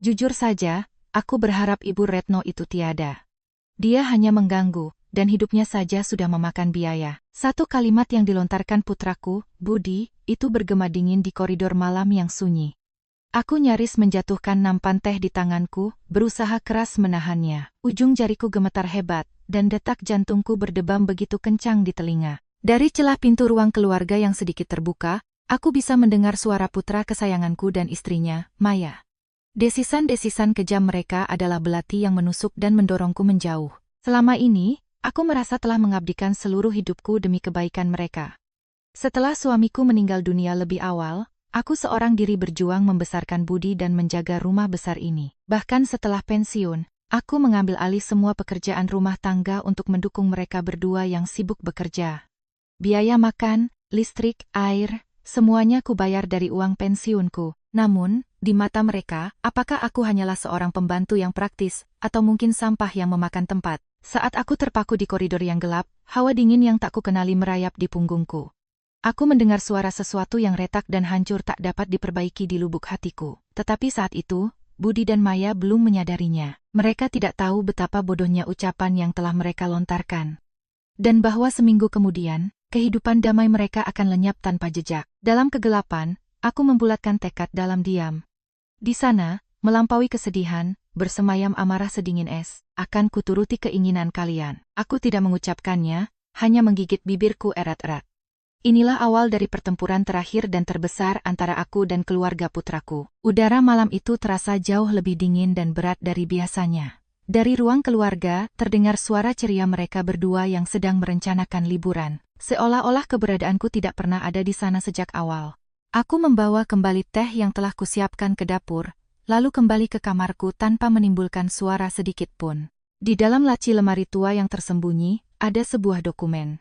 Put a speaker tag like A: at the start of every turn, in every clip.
A: Jujur saja, aku berharap Ibu Retno itu tiada. Dia hanya mengganggu, dan hidupnya saja sudah memakan biaya. Satu kalimat yang dilontarkan putraku, Budi, itu bergema dingin di koridor malam yang sunyi. Aku nyaris menjatuhkan nampan teh di tanganku, berusaha keras menahannya. Ujung jariku gemetar hebat, dan detak jantungku berdebam begitu kencang di telinga. Dari celah pintu ruang keluarga yang sedikit terbuka, aku bisa mendengar suara putra kesayanganku dan istrinya, Maya. Desisan-desisan kejam mereka adalah belati yang menusuk dan mendorongku menjauh. Selama ini, aku merasa telah mengabdikan seluruh hidupku demi kebaikan mereka. Setelah suamiku meninggal dunia lebih awal, aku seorang diri berjuang membesarkan Budi dan menjaga rumah besar ini. Bahkan setelah pensiun, aku mengambil alih semua pekerjaan rumah tangga untuk mendukung mereka berdua yang sibuk bekerja. Biaya makan, listrik, air, semuanya kubayar dari uang pensiunku. Namun, di mata mereka, apakah aku hanyalah seorang pembantu yang praktis, atau mungkin sampah yang memakan tempat? Saat aku terpaku di koridor yang gelap, hawa dingin yang tak kukenali merayap di punggungku. Aku mendengar suara sesuatu yang retak dan hancur tak dapat diperbaiki di lubuk hatiku. Tetapi saat itu, Budi dan Maya belum menyadarinya. Mereka tidak tahu betapa bodohnya ucapan yang telah mereka lontarkan. Dan bahwa seminggu kemudian, kehidupan damai mereka akan lenyap tanpa jejak. Dalam kegelapan, aku membulatkan tekad dalam diam. Di sana, melampaui kesedihan, bersemayam amarah sedingin es. Akan kuturuti keinginan kalian. Aku tidak mengucapkannya, hanya menggigit bibirku erat-erat. Inilah awal dari pertempuran terakhir dan terbesar antara aku dan keluarga putraku. Udara malam itu terasa jauh lebih dingin dan berat dari biasanya. Dari ruang keluarga, terdengar suara ceria mereka berdua yang sedang merencanakan liburan. Seolah-olah keberadaanku tidak pernah ada di sana sejak awal. Aku membawa kembali teh yang telah kusiapkan ke dapur, lalu kembali ke kamarku tanpa menimbulkan suara sedikit pun. Di dalam laci lemari tua yang tersembunyi, ada sebuah dokumen.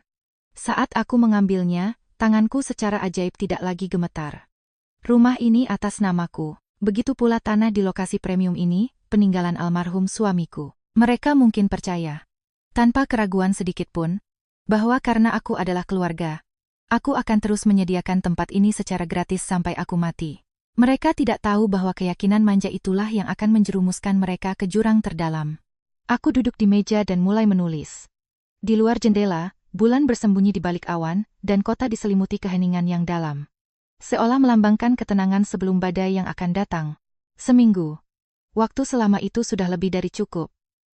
A: Saat aku mengambilnya, tanganku secara ajaib tidak lagi gemetar. Rumah ini atas namaku. Begitu pula tanah di lokasi premium ini, peninggalan almarhum suamiku. Mereka mungkin percaya, tanpa keraguan sedikit pun, bahwa karena aku adalah keluarga, aku akan terus menyediakan tempat ini secara gratis sampai aku mati. Mereka tidak tahu bahwa keyakinan manja itulah yang akan menjerumuskan mereka ke jurang terdalam. Aku duduk di meja dan mulai menulis. Di luar jendela, bulan bersembunyi di balik awan, dan kota diselimuti keheningan yang dalam. Seolah melambangkan ketenangan sebelum badai yang akan datang. Seminggu. Waktu selama itu sudah lebih dari cukup.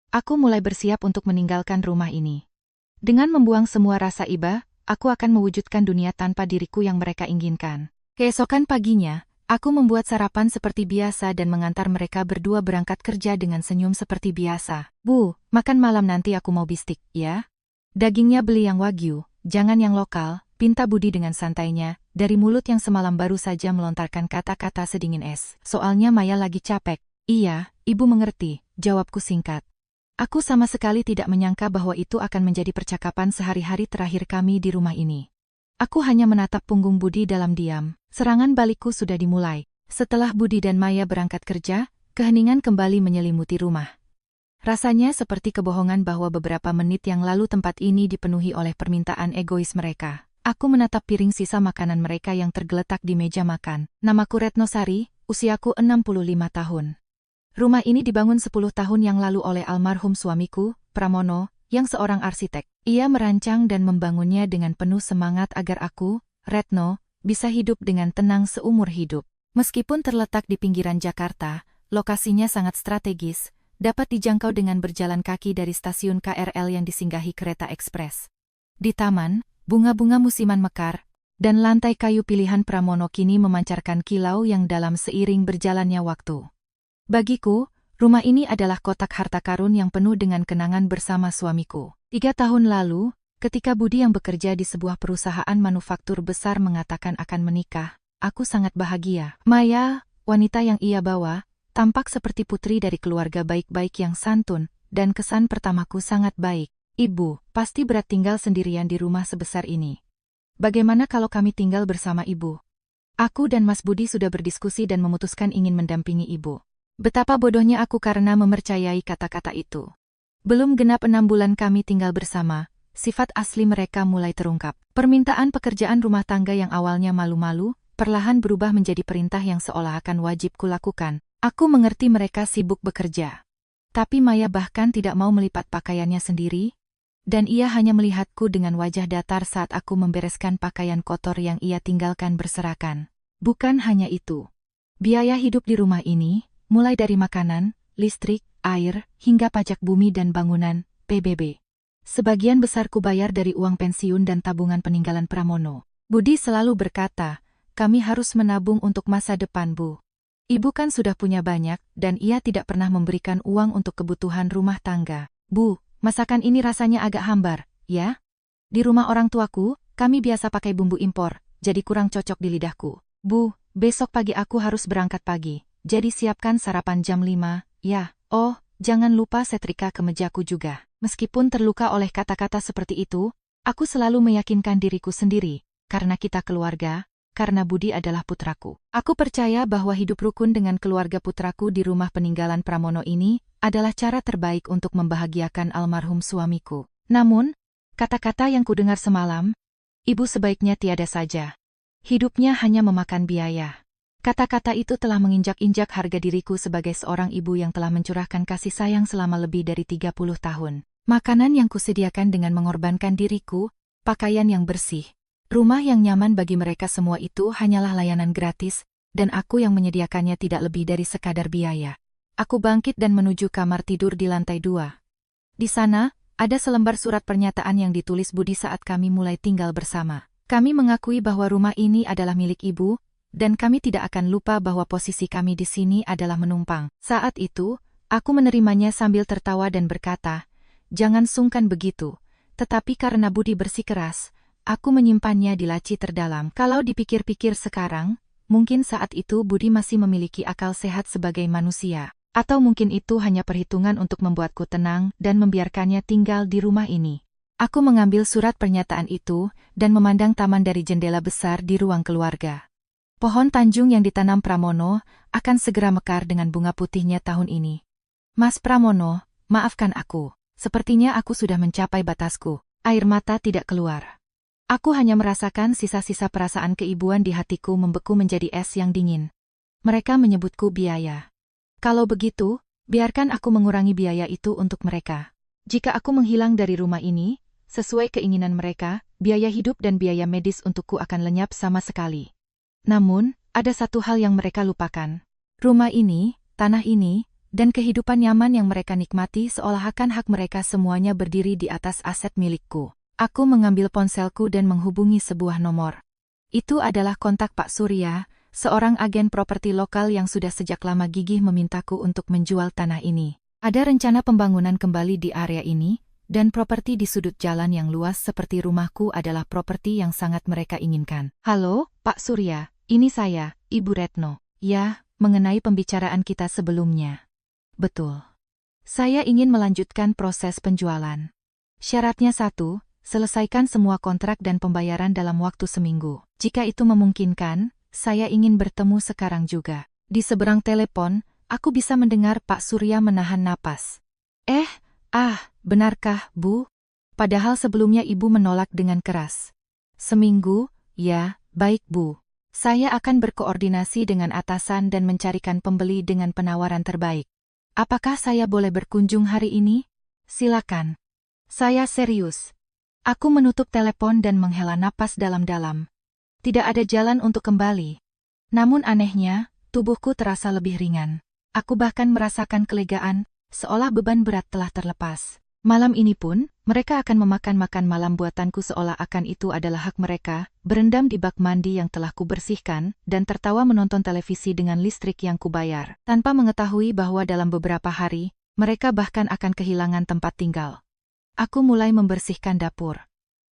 A: Aku mulai bersiap untuk meninggalkan rumah ini. Dengan membuang semua rasa iba, aku akan mewujudkan dunia tanpa diriku yang mereka inginkan. Keesokan paginya, aku membuat sarapan seperti biasa dan mengantar mereka berdua berangkat kerja dengan senyum seperti biasa. Bu, makan malam nanti aku mau bistik, ya? Dagingnya beli yang wagyu, jangan yang lokal, pinta Budi dengan santainya, dari mulut yang semalam baru saja melontarkan kata-kata sedingin es. Soalnya Maya lagi capek. Iya, ibu mengerti, jawabku singkat. Aku sama sekali tidak menyangka bahwa itu akan menjadi percakapan sehari-hari terakhir kami di rumah ini. Aku hanya menatap punggung Budi dalam diam. Serangan balikku sudah dimulai. Setelah Budi dan Maya berangkat kerja, keheningan kembali menyelimuti rumah. Rasanya seperti kebohongan bahwa beberapa menit yang lalu tempat ini dipenuhi oleh permintaan egois mereka. Aku menatap piring sisa makanan mereka yang tergeletak di meja makan. Namaku Retno Sari, usiaku 65 tahun. Rumah ini dibangun 10 tahun yang lalu oleh almarhum suamiku, Pramono, yang seorang arsitek. Ia merancang dan membangunnya dengan penuh semangat agar aku, Retno, bisa hidup dengan tenang seumur hidup. Meskipun terletak di pinggiran Jakarta, lokasinya sangat strategis, dapat dijangkau dengan berjalan kaki dari stasiun KRL yang disinggahi kereta ekspres. Di taman, bunga-bunga musiman mekar, dan lantai kayu pilihan Pramono kini memancarkan kilau yang dalam seiring berjalannya waktu. Bagiku, rumah ini adalah kotak harta karun yang penuh dengan kenangan bersama suamiku. 3 tahun lalu, ketika Budi yang bekerja di sebuah perusahaan manufaktur besar mengatakan akan menikah, aku sangat bahagia. Maya, wanita yang ia bawa, tampak seperti putri dari keluarga baik-baik yang santun, dan kesan pertamaku sangat baik. Ibu, pasti berat tinggal sendirian di rumah sebesar ini. Bagaimana kalau kami tinggal bersama ibu? Aku dan Mas Budi sudah berdiskusi dan memutuskan ingin mendampingi ibu. Betapa bodohnya aku karena mempercayai kata-kata itu. Belum genap 6 bulan kami tinggal bersama, sifat asli mereka mulai terungkap. Permintaan pekerjaan rumah tangga yang awalnya malu-malu, perlahan berubah menjadi perintah yang seolah akan wajib kulakukan. Aku mengerti mereka sibuk bekerja. Tapi Maya bahkan tidak mau melipat pakaiannya sendiri, dan ia hanya melihatku dengan wajah datar saat aku membereskan pakaian kotor yang ia tinggalkan berserakan. Bukan hanya itu. Biaya hidup di rumah ini, mulai dari makanan, listrik, air, hingga pajak bumi dan bangunan, PBB. Sebagian besar kubayar dari uang pensiun dan tabungan peninggalan Pramono. Budi selalu berkata, kami harus menabung untuk masa depan, Bu. Ibu kan sudah punya banyak, dan ia tidak pernah memberikan uang untuk kebutuhan rumah tangga. Bu, masakan ini rasanya agak hambar, ya? Di rumah orang tuaku, kami biasa pakai bumbu impor, jadi kurang cocok di lidahku. Bu, besok pagi aku harus berangkat pagi, jadi siapkan sarapan jam 5, ya. Oh, jangan lupa setrika kemejaku juga. Meskipun terluka oleh kata-kata seperti itu, aku selalu meyakinkan diriku sendiri, karena kita keluarga, karena Budi adalah putraku. Aku percaya bahwa hidup rukun dengan keluarga putraku di rumah peninggalan Pramono ini adalah cara terbaik untuk membahagiakan almarhum suamiku. Namun, kata-kata yang kudengar semalam, ibu sebaiknya tiada saja. Hidupnya hanya memakan biaya. Kata-kata itu telah menginjak-injak harga diriku sebagai seorang ibu yang telah mencurahkan kasih sayang selama lebih dari 30 tahun. Makanan yang kusediakan dengan mengorbankan diriku, pakaian yang bersih, rumah yang nyaman bagi mereka semua itu hanyalah layanan gratis, dan aku yang menyediakannya tidak lebih dari sekadar biaya. Aku bangkit dan menuju kamar tidur di lantai 2. Di sana, ada selembar surat pernyataan yang ditulis Budi saat kami mulai tinggal bersama. Kami mengakui bahwa rumah ini adalah milik ibu, dan kami tidak akan lupa bahwa posisi kami di sini adalah menumpang. Saat itu, aku menerimanya sambil tertawa dan berkata, jangan sungkan begitu, tetapi karena Budi bersikeras, aku menyimpannya di laci terdalam. Kalau dipikir-pikir sekarang, mungkin saat itu Budi masih memiliki akal sehat sebagai manusia. Atau mungkin itu hanya perhitungan untuk membuatku tenang dan membiarkannya tinggal di rumah ini. Aku mengambil surat pernyataan itu dan memandang taman dari jendela besar di ruang keluarga. Pohon Tanjung yang ditanam Pramono akan segera mekar dengan bunga putihnya tahun ini. Mas Pramono, maafkan aku. Sepertinya aku sudah mencapai batasku. Air mata tidak keluar. Aku hanya merasakan sisa-sisa perasaan keibuan di hatiku membeku menjadi es yang dingin. Mereka menyebutku biaya. Kalau begitu, biarkan aku mengurangi biaya itu untuk mereka. Jika aku menghilang dari rumah ini, sesuai keinginan mereka, biaya hidup dan biaya medis untukku akan lenyap sama sekali. Namun, ada satu hal yang mereka lupakan. Rumah ini, tanah ini, dan kehidupan nyaman yang mereka nikmati seolah-akan hak mereka semuanya berdiri di atas aset milikku. Aku mengambil ponselku dan menghubungi sebuah nomor. Itu adalah kontak Pak Surya, seorang agen properti lokal yang sudah sejak lama gigih memintaku untuk menjual tanah ini. Ada rencana pembangunan kembali di area ini, dan properti di sudut jalan yang luas seperti rumahku adalah properti yang sangat mereka inginkan. Halo, Pak Surya, ini saya, Ibu Retno. Ya, mengenai pembicaraan kita sebelumnya. Betul. Saya ingin melanjutkan proses penjualan. Syaratnya satu, selesaikan semua kontrak dan pembayaran dalam waktu seminggu. Jika itu memungkinkan, saya ingin bertemu sekarang juga. Di seberang telepon, aku bisa mendengar Pak Surya menahan napas. Benarkah, Bu? Padahal sebelumnya Ibu menolak dengan keras. Seminggu, ya, baik Bu. Saya akan berkoordinasi dengan atasan dan mencarikan pembeli dengan penawaran terbaik. Apakah saya boleh berkunjung hari ini? Silakan. Saya serius. Aku menutup telepon dan menghela napas dalam-dalam. Tidak ada jalan untuk kembali. Namun anehnya, tubuhku terasa lebih ringan. Aku bahkan merasakan kelegaan, seolah beban berat telah terlepas. Malam ini pun, mereka akan memakan makan malam buatanku seolah akan itu adalah hak mereka, berendam di bak mandi yang telah kubersihkan, dan tertawa menonton televisi dengan listrik yang kubayar. Tanpa mengetahui bahwa dalam beberapa hari, mereka bahkan akan kehilangan tempat tinggal. Aku mulai membersihkan dapur.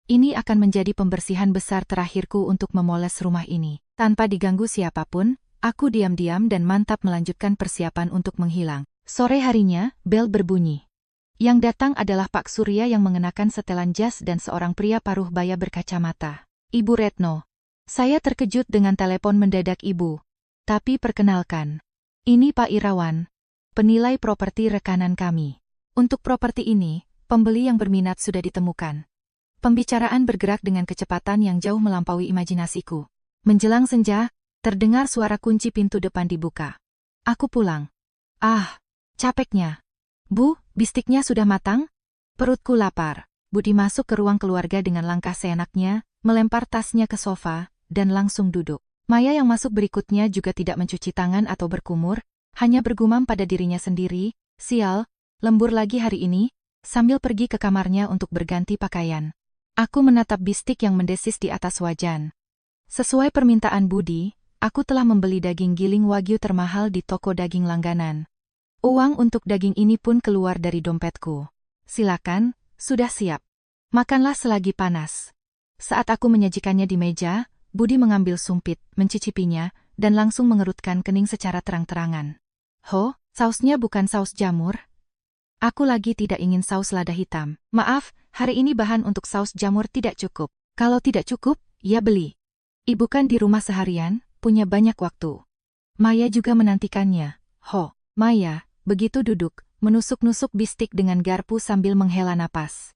A: Ini akan menjadi pembersihan besar terakhirku untuk memoles rumah ini. Tanpa diganggu siapapun, aku diam-diam dan mantap melanjutkan persiapan untuk menghilang. Sore harinya, bel berbunyi. Yang datang adalah Pak Surya yang mengenakan setelan jas dan seorang pria paruh baya berkacamata. Ibu Retno. Saya terkejut dengan telepon mendadak Ibu. Tapi perkenalkan. Ini Pak Irawan, penilai properti rekanan kami. Untuk properti ini, pembeli yang berminat sudah ditemukan. Pembicaraan bergerak dengan kecepatan yang jauh melampaui imajinasiku. Menjelang senja, terdengar suara kunci pintu depan dibuka. Aku pulang. Ah, capeknya. Bu, bistiknya sudah matang? Perutku lapar. Budi masuk ke ruang keluarga dengan langkah seenaknya, melempar tasnya ke sofa, dan langsung duduk. Maya yang masuk berikutnya juga tidak mencuci tangan atau berkumur, hanya bergumam pada dirinya sendiri, sial, lembur lagi hari ini, sambil pergi ke kamarnya untuk berganti pakaian. Aku menatap bistik yang mendesis di atas wajan. Sesuai permintaan Budi, aku telah membeli daging giling wagyu termahal di toko daging langganan. Uang untuk daging ini pun keluar dari dompetku. Silakan, sudah siap. Makanlah selagi panas. Saat aku menyajikannya di meja, Budi mengambil sumpit, mencicipinya, dan langsung mengerutkan kening secara terang-terangan. Ho, sausnya bukan saus jamur? Aku lagi tidak ingin saus lada hitam. Maaf, hari ini bahan untuk saus jamur tidak cukup. Kalau tidak cukup, ya beli. Ibu kan di rumah seharian, punya banyak waktu. Maya juga menantikannya. Ho, Maya, begitu duduk, menusuk-nusuk bistik dengan garpu sambil menghela napas.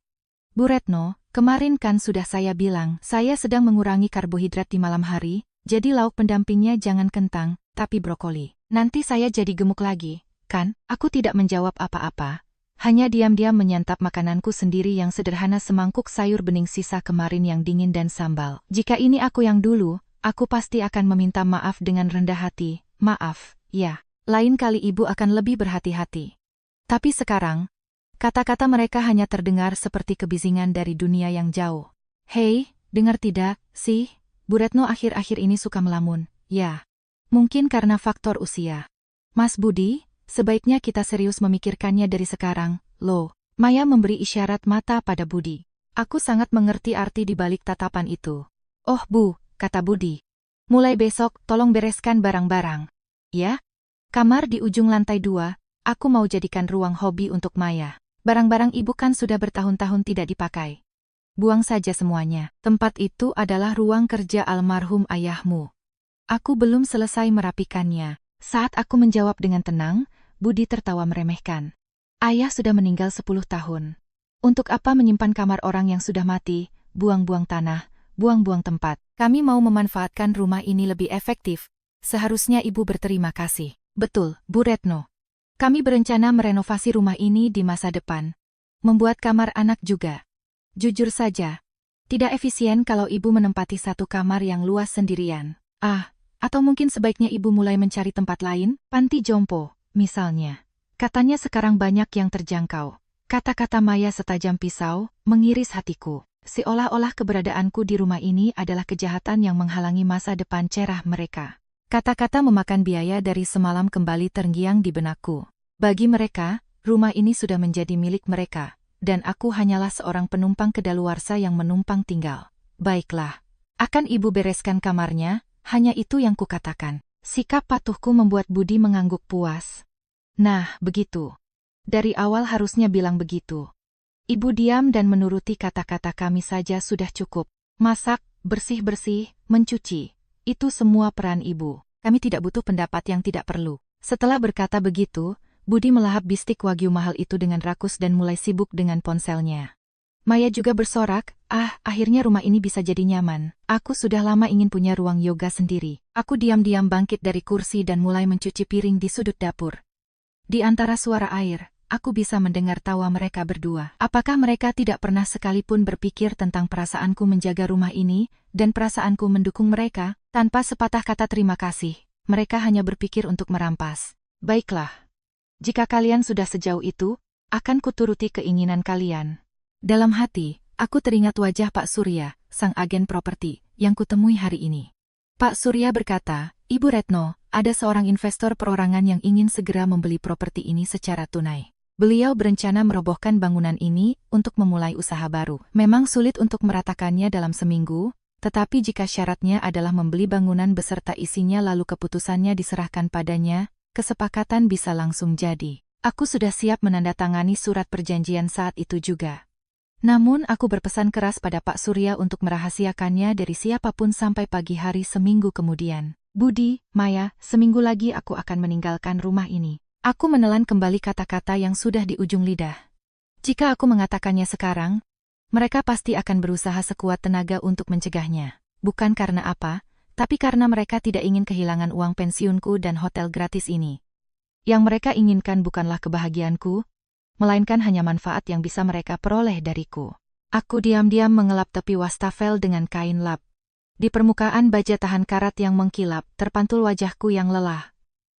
A: Bu Retno, kemarin kan sudah saya bilang, saya sedang mengurangi karbohidrat di malam hari, jadi lauk pendampingnya jangan kentang, tapi brokoli. Nanti saya jadi gemuk lagi, kan? Aku tidak menjawab apa-apa. Hanya diam-diam menyantap makananku sendiri yang sederhana semangkuk sayur bening sisa kemarin yang dingin dan sambal. Jika ini aku yang dulu, aku pasti akan meminta maaf dengan rendah hati. Maaf, ya. Lain kali ibu akan lebih berhati-hati. Tapi sekarang, kata-kata mereka hanya terdengar seperti kebisingan dari dunia yang jauh. Hei, dengar tidak, sih? Bu Retno akhir-akhir ini suka melamun. Ya, mungkin karena faktor usia. Mas Budi, sebaiknya kita serius memikirkannya dari sekarang, loh. Maya memberi isyarat mata pada Budi. Aku sangat mengerti arti di balik tatapan itu. Oh Bu, kata Budi. Mulai besok, tolong bereskan barang-barang. Ya? Kamar di ujung lantai 2, aku mau jadikan ruang hobi untuk Maya. Barang-barang ibu kan sudah bertahun-tahun tidak dipakai. Buang saja semuanya. Tempat itu adalah ruang kerja almarhum ayahmu. Aku belum selesai merapikannya. Saat aku menjawab dengan tenang, Budi tertawa meremehkan. Ayah sudah meninggal 10 tahun. Untuk apa menyimpan kamar orang yang sudah mati, buang-buang tanah, buang-buang tempat. Kami mau memanfaatkan rumah ini lebih efektif. Seharusnya ibu berterima kasih. Betul, Bu Retno. Kami berencana merenovasi rumah ini di masa depan. Membuat kamar anak juga. Jujur saja, tidak efisien kalau ibu menempati satu kamar yang luas sendirian. Atau mungkin sebaiknya ibu mulai mencari tempat lain, panti jompo, misalnya. Katanya sekarang banyak yang terjangkau. Kata-kata Maya setajam pisau, mengiris hatiku. Seolah-olah keberadaanku di rumah ini adalah kejahatan yang menghalangi masa depan cerah mereka. Kata-kata memakan biaya dari semalam kembali terngiang di benakku. Bagi mereka, rumah ini sudah menjadi milik mereka, dan aku hanyalah seorang penumpang kedaluarsa yang menumpang tinggal. Baiklah, akan ibu bereskan kamarnya, hanya itu yang kukatakan. Sikap patuhku membuat Budi mengangguk puas. Nah, begitu. Dari awal harusnya bilang begitu. Ibu diam dan menuruti kata-kata kami saja sudah cukup. Masak, bersih-bersih, mencuci. Itu semua peran ibu. Kami tidak butuh pendapat yang tidak perlu. Setelah berkata begitu, Budi melahap bistik wagyu mahal itu dengan rakus dan mulai sibuk dengan ponselnya. Maya juga bersorak, akhirnya rumah ini bisa jadi nyaman. Aku sudah lama ingin punya ruang yoga sendiri. Aku diam-diam bangkit dari kursi dan mulai mencuci piring di sudut dapur. Di antara suara air, aku bisa mendengar tawa mereka berdua. Apakah mereka tidak pernah sekalipun berpikir tentang perasaanku menjaga rumah ini, dan perasaanku mendukung mereka, tanpa sepatah kata terima kasih? Mereka hanya berpikir untuk merampas. Baiklah. Jika kalian sudah sejauh itu, akan kuturuti keinginan kalian. Dalam hati, aku teringat wajah Pak Surya, sang agen properti, yang kutemui hari ini. Pak Surya berkata, Ibu Retno, ada seorang investor perorangan yang ingin segera membeli properti ini secara tunai. Beliau berencana merobohkan bangunan ini untuk memulai usaha baru. Memang sulit untuk meratakannya dalam seminggu, tetapi jika syaratnya adalah membeli bangunan beserta isinya lalu keputusannya diserahkan padanya, kesepakatan bisa langsung jadi. Aku sudah siap menandatangani surat perjanjian saat itu juga. Namun aku berpesan keras pada Pak Surya untuk merahasiakannya dari siapapun sampai pagi hari seminggu kemudian. Budi, Maya, seminggu lagi aku akan meninggalkan rumah ini. Aku menelan kembali kata-kata yang sudah di ujung lidah. Jika aku mengatakannya sekarang, mereka pasti akan berusaha sekuat tenaga untuk mencegahnya. Bukan karena apa, tapi karena mereka tidak ingin kehilangan uang pensiunku dan hotel gratis ini. Yang mereka inginkan bukanlah kebahagiaanku, melainkan hanya manfaat yang bisa mereka peroleh dariku. Aku diam-diam mengelap tepi wastafel dengan kain lap. Di permukaan baja tahan karat yang mengkilap, terpantul wajahku yang lelah.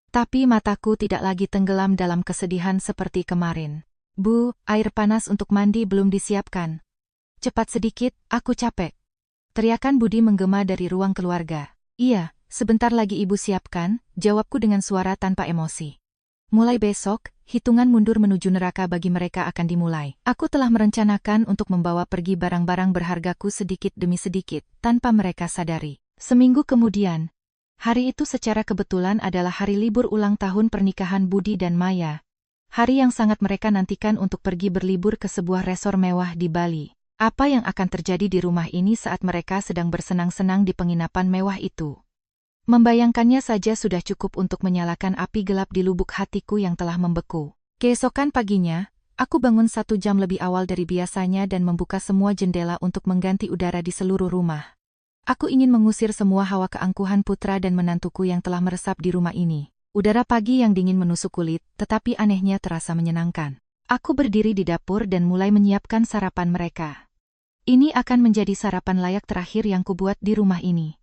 A: Tapi mataku tidak lagi tenggelam dalam kesedihan seperti kemarin. Bu, air panas untuk mandi belum disiapkan. Cepat sedikit, aku capek. Teriakan Budi menggema dari ruang keluarga. Iya, sebentar lagi ibu siapkan, jawabku dengan suara tanpa emosi. Mulai besok, hitungan mundur menuju neraka bagi mereka akan dimulai. Aku telah merencanakan untuk membawa pergi barang-barang berhargaku sedikit demi sedikit, tanpa mereka sadari. Seminggu kemudian, hari itu secara kebetulan adalah hari libur ulang tahun pernikahan Budi dan Maya. Hari yang sangat mereka nantikan untuk pergi berlibur ke sebuah resor mewah di Bali. Apa yang akan terjadi di rumah ini saat mereka sedang bersenang-senang di penginapan mewah itu? Membayangkannya saja sudah cukup untuk menyalakan api gelap di lubuk hatiku yang telah membeku. Keesokan paginya, aku bangun 1 jam lebih awal dari biasanya dan membuka semua jendela untuk mengganti udara di seluruh rumah. Aku ingin mengusir semua hawa keangkuhan putra dan menantuku yang telah meresap di rumah ini. Udara pagi yang dingin menusuk kulit, tetapi anehnya terasa menyenangkan. Aku berdiri di dapur dan mulai menyiapkan sarapan mereka. Ini akan menjadi sarapan layak terakhir yang kubuat di rumah ini.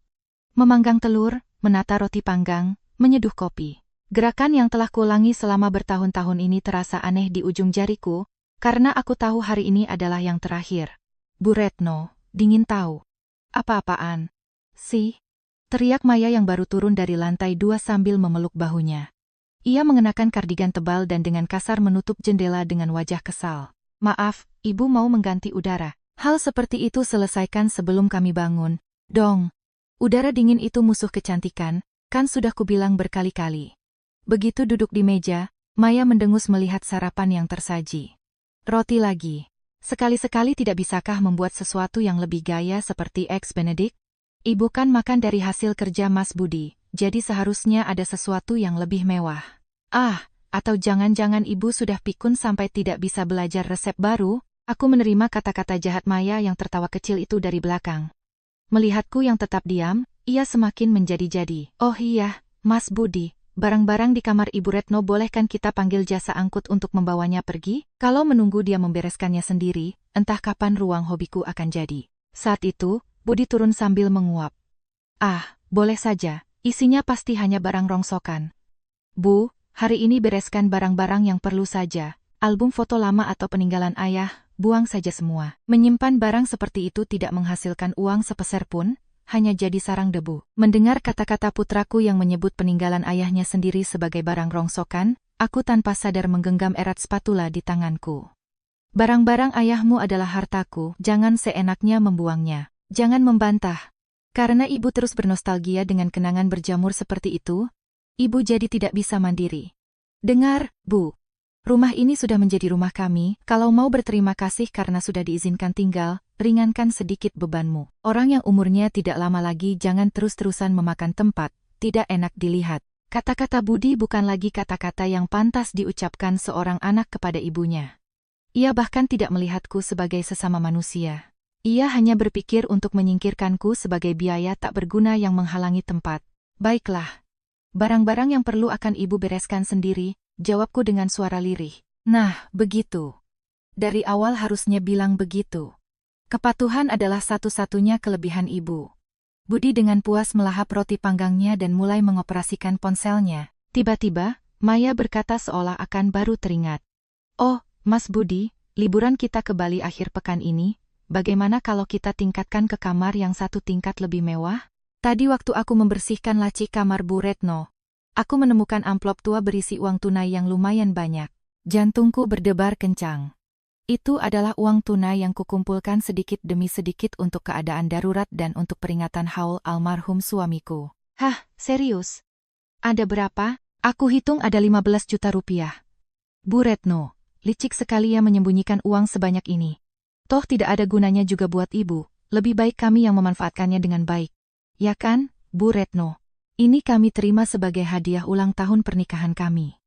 A: Memanggang telur, menata roti panggang, menyeduh kopi. Gerakan yang telah kuulangi selama bertahun-tahun ini terasa aneh di ujung jariku, karena aku tahu hari ini adalah yang terakhir. Bu Retno, dingin tahu. Apa-apaan? Sih? Teriak Maya yang baru turun dari lantai 2 sambil memeluk bahunya. Ia mengenakan kardigan tebal dan dengan kasar menutup jendela dengan wajah kesal. Maaf, ibu mau mengganti udara. Hal seperti itu selesaikan sebelum kami bangun. Dong. Udara dingin itu musuh kecantikan, kan sudah kubilang berkali-kali. Begitu duduk di meja, Maya mendengus melihat sarapan yang tersaji. Roti lagi. Sekali-sekali tidak bisakah membuat sesuatu yang lebih gaya seperti Eggs Benedict? Ibu kan makan dari hasil kerja Mas Budi, jadi seharusnya ada sesuatu yang lebih mewah. Atau jangan-jangan ibu sudah pikun sampai tidak bisa belajar resep baru? Aku menerima kata-kata jahat Maya yang tertawa kecil itu dari belakang. Melihatku yang tetap diam, ia semakin menjadi-jadi. Oh iya, Mas Budi, barang-barang di kamar Ibu Retno bolehkan kita panggil jasa angkut untuk membawanya pergi? Kalau menunggu dia membereskannya sendiri, entah kapan ruang hobiku akan jadi. Saat itu, Budi turun sambil menguap. Boleh saja, isinya pasti hanya barang rongsokan. Bu, hari ini bereskan barang-barang yang perlu saja. Album foto lama atau peninggalan ayah, buang saja semua. Menyimpan barang seperti itu tidak menghasilkan uang sepeser pun, hanya jadi sarang debu. Mendengar kata-kata putraku yang menyebut peninggalan ayahnya sendiri sebagai barang rongsokan, aku tanpa sadar menggenggam erat spatula di tanganku. Barang-barang ayahmu adalah hartaku, jangan seenaknya membuangnya. Jangan membantah. Karena ibu terus bernostalgia dengan kenangan berjamur seperti itu, ibu jadi tidak bisa mandiri. Dengar, Bu. Rumah ini sudah menjadi rumah kami, kalau mau berterima kasih karena sudah diizinkan tinggal, ringankan sedikit bebanmu. Orang yang umurnya tidak lama lagi jangan terus-terusan memakan tempat, tidak enak dilihat. Kata-kata Budi bukan lagi kata-kata yang pantas diucapkan seorang anak kepada ibunya. Ia bahkan tidak melihatku sebagai sesama manusia. Ia hanya berpikir untuk menyingkirkanku sebagai biaya tak berguna yang menghalangi tempat. Baiklah. Barang-barang yang perlu akan ibu bereskan sendiri, jawabku dengan suara lirih. Nah, begitu. Dari awal harusnya bilang begitu. Kepatuhan adalah satu-satunya kelebihan ibu. Budi dengan puas melahap roti panggangnya dan mulai mengoperasikan ponselnya. Tiba-tiba, Maya berkata seolah akan baru teringat. Oh, Mas Budi, liburan kita ke Bali akhir pekan ini, bagaimana kalau kita tingkatkan ke kamar yang 1 tingkat lebih mewah? Tadi waktu aku membersihkan laci kamar Bu Retno, aku menemukan amplop tua berisi uang tunai yang lumayan banyak. Jantungku berdebar kencang. Itu adalah uang tunai yang kukumpulkan sedikit demi sedikit untuk keadaan darurat dan untuk peringatan haul almarhum suamiku. Hah, serius? Ada berapa? Aku hitung ada 15 juta rupiah. Bu Retno, licik sekali ya menyembunyikan uang sebanyak ini. Toh tidak ada gunanya juga buat ibu, lebih baik kami yang memanfaatkannya dengan baik. Ya kan, Bu Retno? Ini kami terima sebagai hadiah ulang tahun pernikahan kami.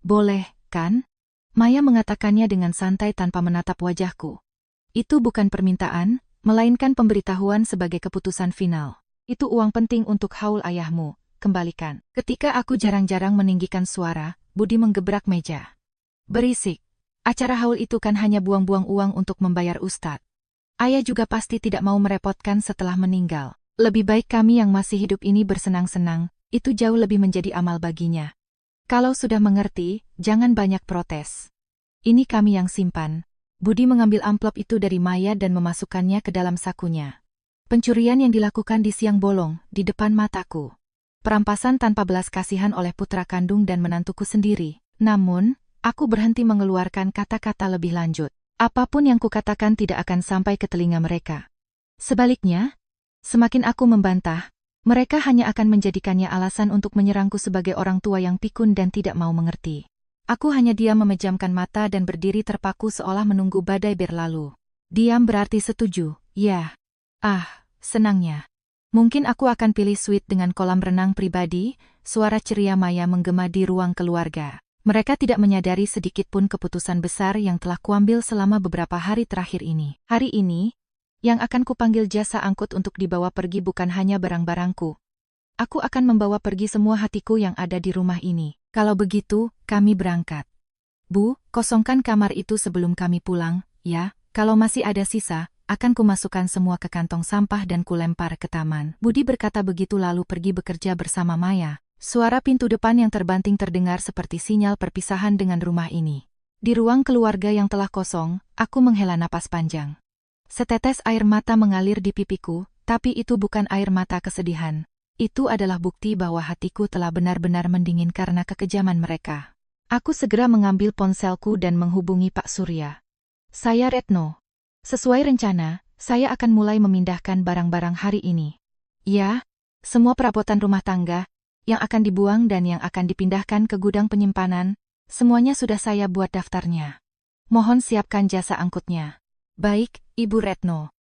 A: Boleh, kan? Maya mengatakannya dengan santai tanpa menatap wajahku. Itu bukan permintaan, melainkan pemberitahuan sebagai keputusan final. Itu uang penting untuk haul ayahmu, kembalikan. Ketika aku jarang-jarang meninggikan suara, Budi menggebrak meja. Berisik. Acara haul itu kan hanya buang-buang uang untuk membayar ustadz. Ayah juga pasti tidak mau merepotkan setelah meninggal. Lebih baik kami yang masih hidup ini bersenang-senang, itu jauh lebih menjadi amal baginya. Kalau sudah mengerti, jangan banyak protes. Ini kami yang simpan. Budi mengambil amplop itu dari Maya dan memasukkannya ke dalam sakunya. Pencurian yang dilakukan di siang bolong, di depan mataku. Perampasan tanpa belas kasihan oleh putra kandung dan menantuku sendiri. Namun, aku berhenti mengeluarkan kata-kata lebih lanjut. Apapun yang kukatakan tidak akan sampai ke telinga mereka. Sebaliknya, semakin aku membantah, mereka hanya akan menjadikannya alasan untuk menyerangku sebagai orang tua yang pikun dan tidak mau mengerti. Aku hanya diam memejamkan mata dan berdiri terpaku seolah menunggu badai berlalu. Diam berarti setuju, ya. Senangnya. Mungkin aku akan pilih suite dengan kolam renang pribadi, suara ceria Maya menggema di ruang keluarga. Mereka tidak menyadari sedikitpun keputusan besar yang telah kuambil selama beberapa hari terakhir ini. Hari ini, yang akan kupanggil jasa angkut untuk dibawa pergi bukan hanya barang-barangku. Aku akan membawa pergi semua hatiku yang ada di rumah ini. Kalau begitu, kami berangkat. Bu, kosongkan kamar itu sebelum kami pulang, ya. Kalau masih ada sisa, akan kumasukkan semua ke kantong sampah dan kulempar ke taman. Budi berkata begitu lalu pergi bekerja bersama Maya. Suara pintu depan yang terbanting terdengar seperti sinyal perpisahan dengan rumah ini. Di ruang keluarga yang telah kosong, aku menghela napas panjang. Setetes air mata mengalir di pipiku, tapi itu bukan air mata kesedihan. Itu adalah bukti bahwa hatiku telah benar-benar mendingin karena kekejaman mereka. Aku segera mengambil ponselku dan menghubungi Pak Surya. Saya Retno. Sesuai rencana, saya akan mulai memindahkan barang-barang hari ini. Ya, semua perabotan rumah tangga, yang akan dibuang dan yang akan dipindahkan ke gudang penyimpanan, semuanya sudah saya buat daftarnya. Mohon siapkan jasa angkutnya. Baik, Ibu Retno.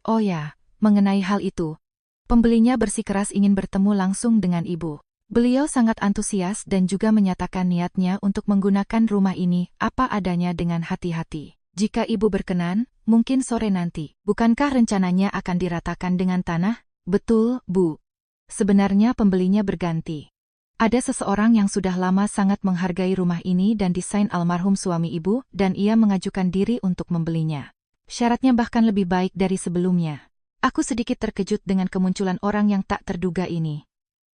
A: Oh ya, mengenai hal itu, pembelinya bersikeras ingin bertemu langsung dengan Ibu. Beliau sangat antusias dan juga menyatakan niatnya untuk menggunakan rumah ini apa adanya dengan hati-hati. Jika Ibu berkenan, mungkin sore nanti. Bukankah rencananya akan diratakan dengan tanah? Betul, Bu. Sebenarnya pembelinya berganti. Ada seseorang yang sudah lama sangat menghargai rumah ini dan desain almarhum suami Ibu, dan ia mengajukan diri untuk membelinya. Syaratnya bahkan lebih baik dari sebelumnya. Aku sedikit terkejut dengan kemunculan orang yang tak terduga ini.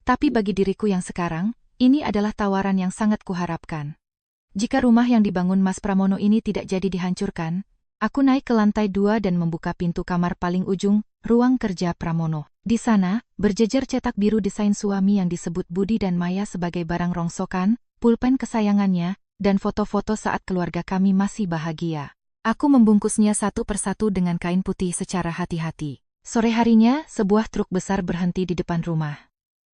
A: Tapi bagi diriku yang sekarang, ini adalah tawaran yang sangat kuharapkan. Jika rumah yang dibangun Mas Pramono ini tidak jadi dihancurkan, aku naik ke lantai 2 dan membuka pintu kamar paling ujung, ruang kerja Pramono. Di sana, berjejer cetak biru desain suami yang disebut Budi dan Maya sebagai barang rongsokan, pulpen kesayangannya, dan foto-foto saat keluarga kami masih bahagia. Aku membungkusnya satu persatu dengan kain putih secara hati-hati. Sore harinya, sebuah truk besar berhenti di depan rumah.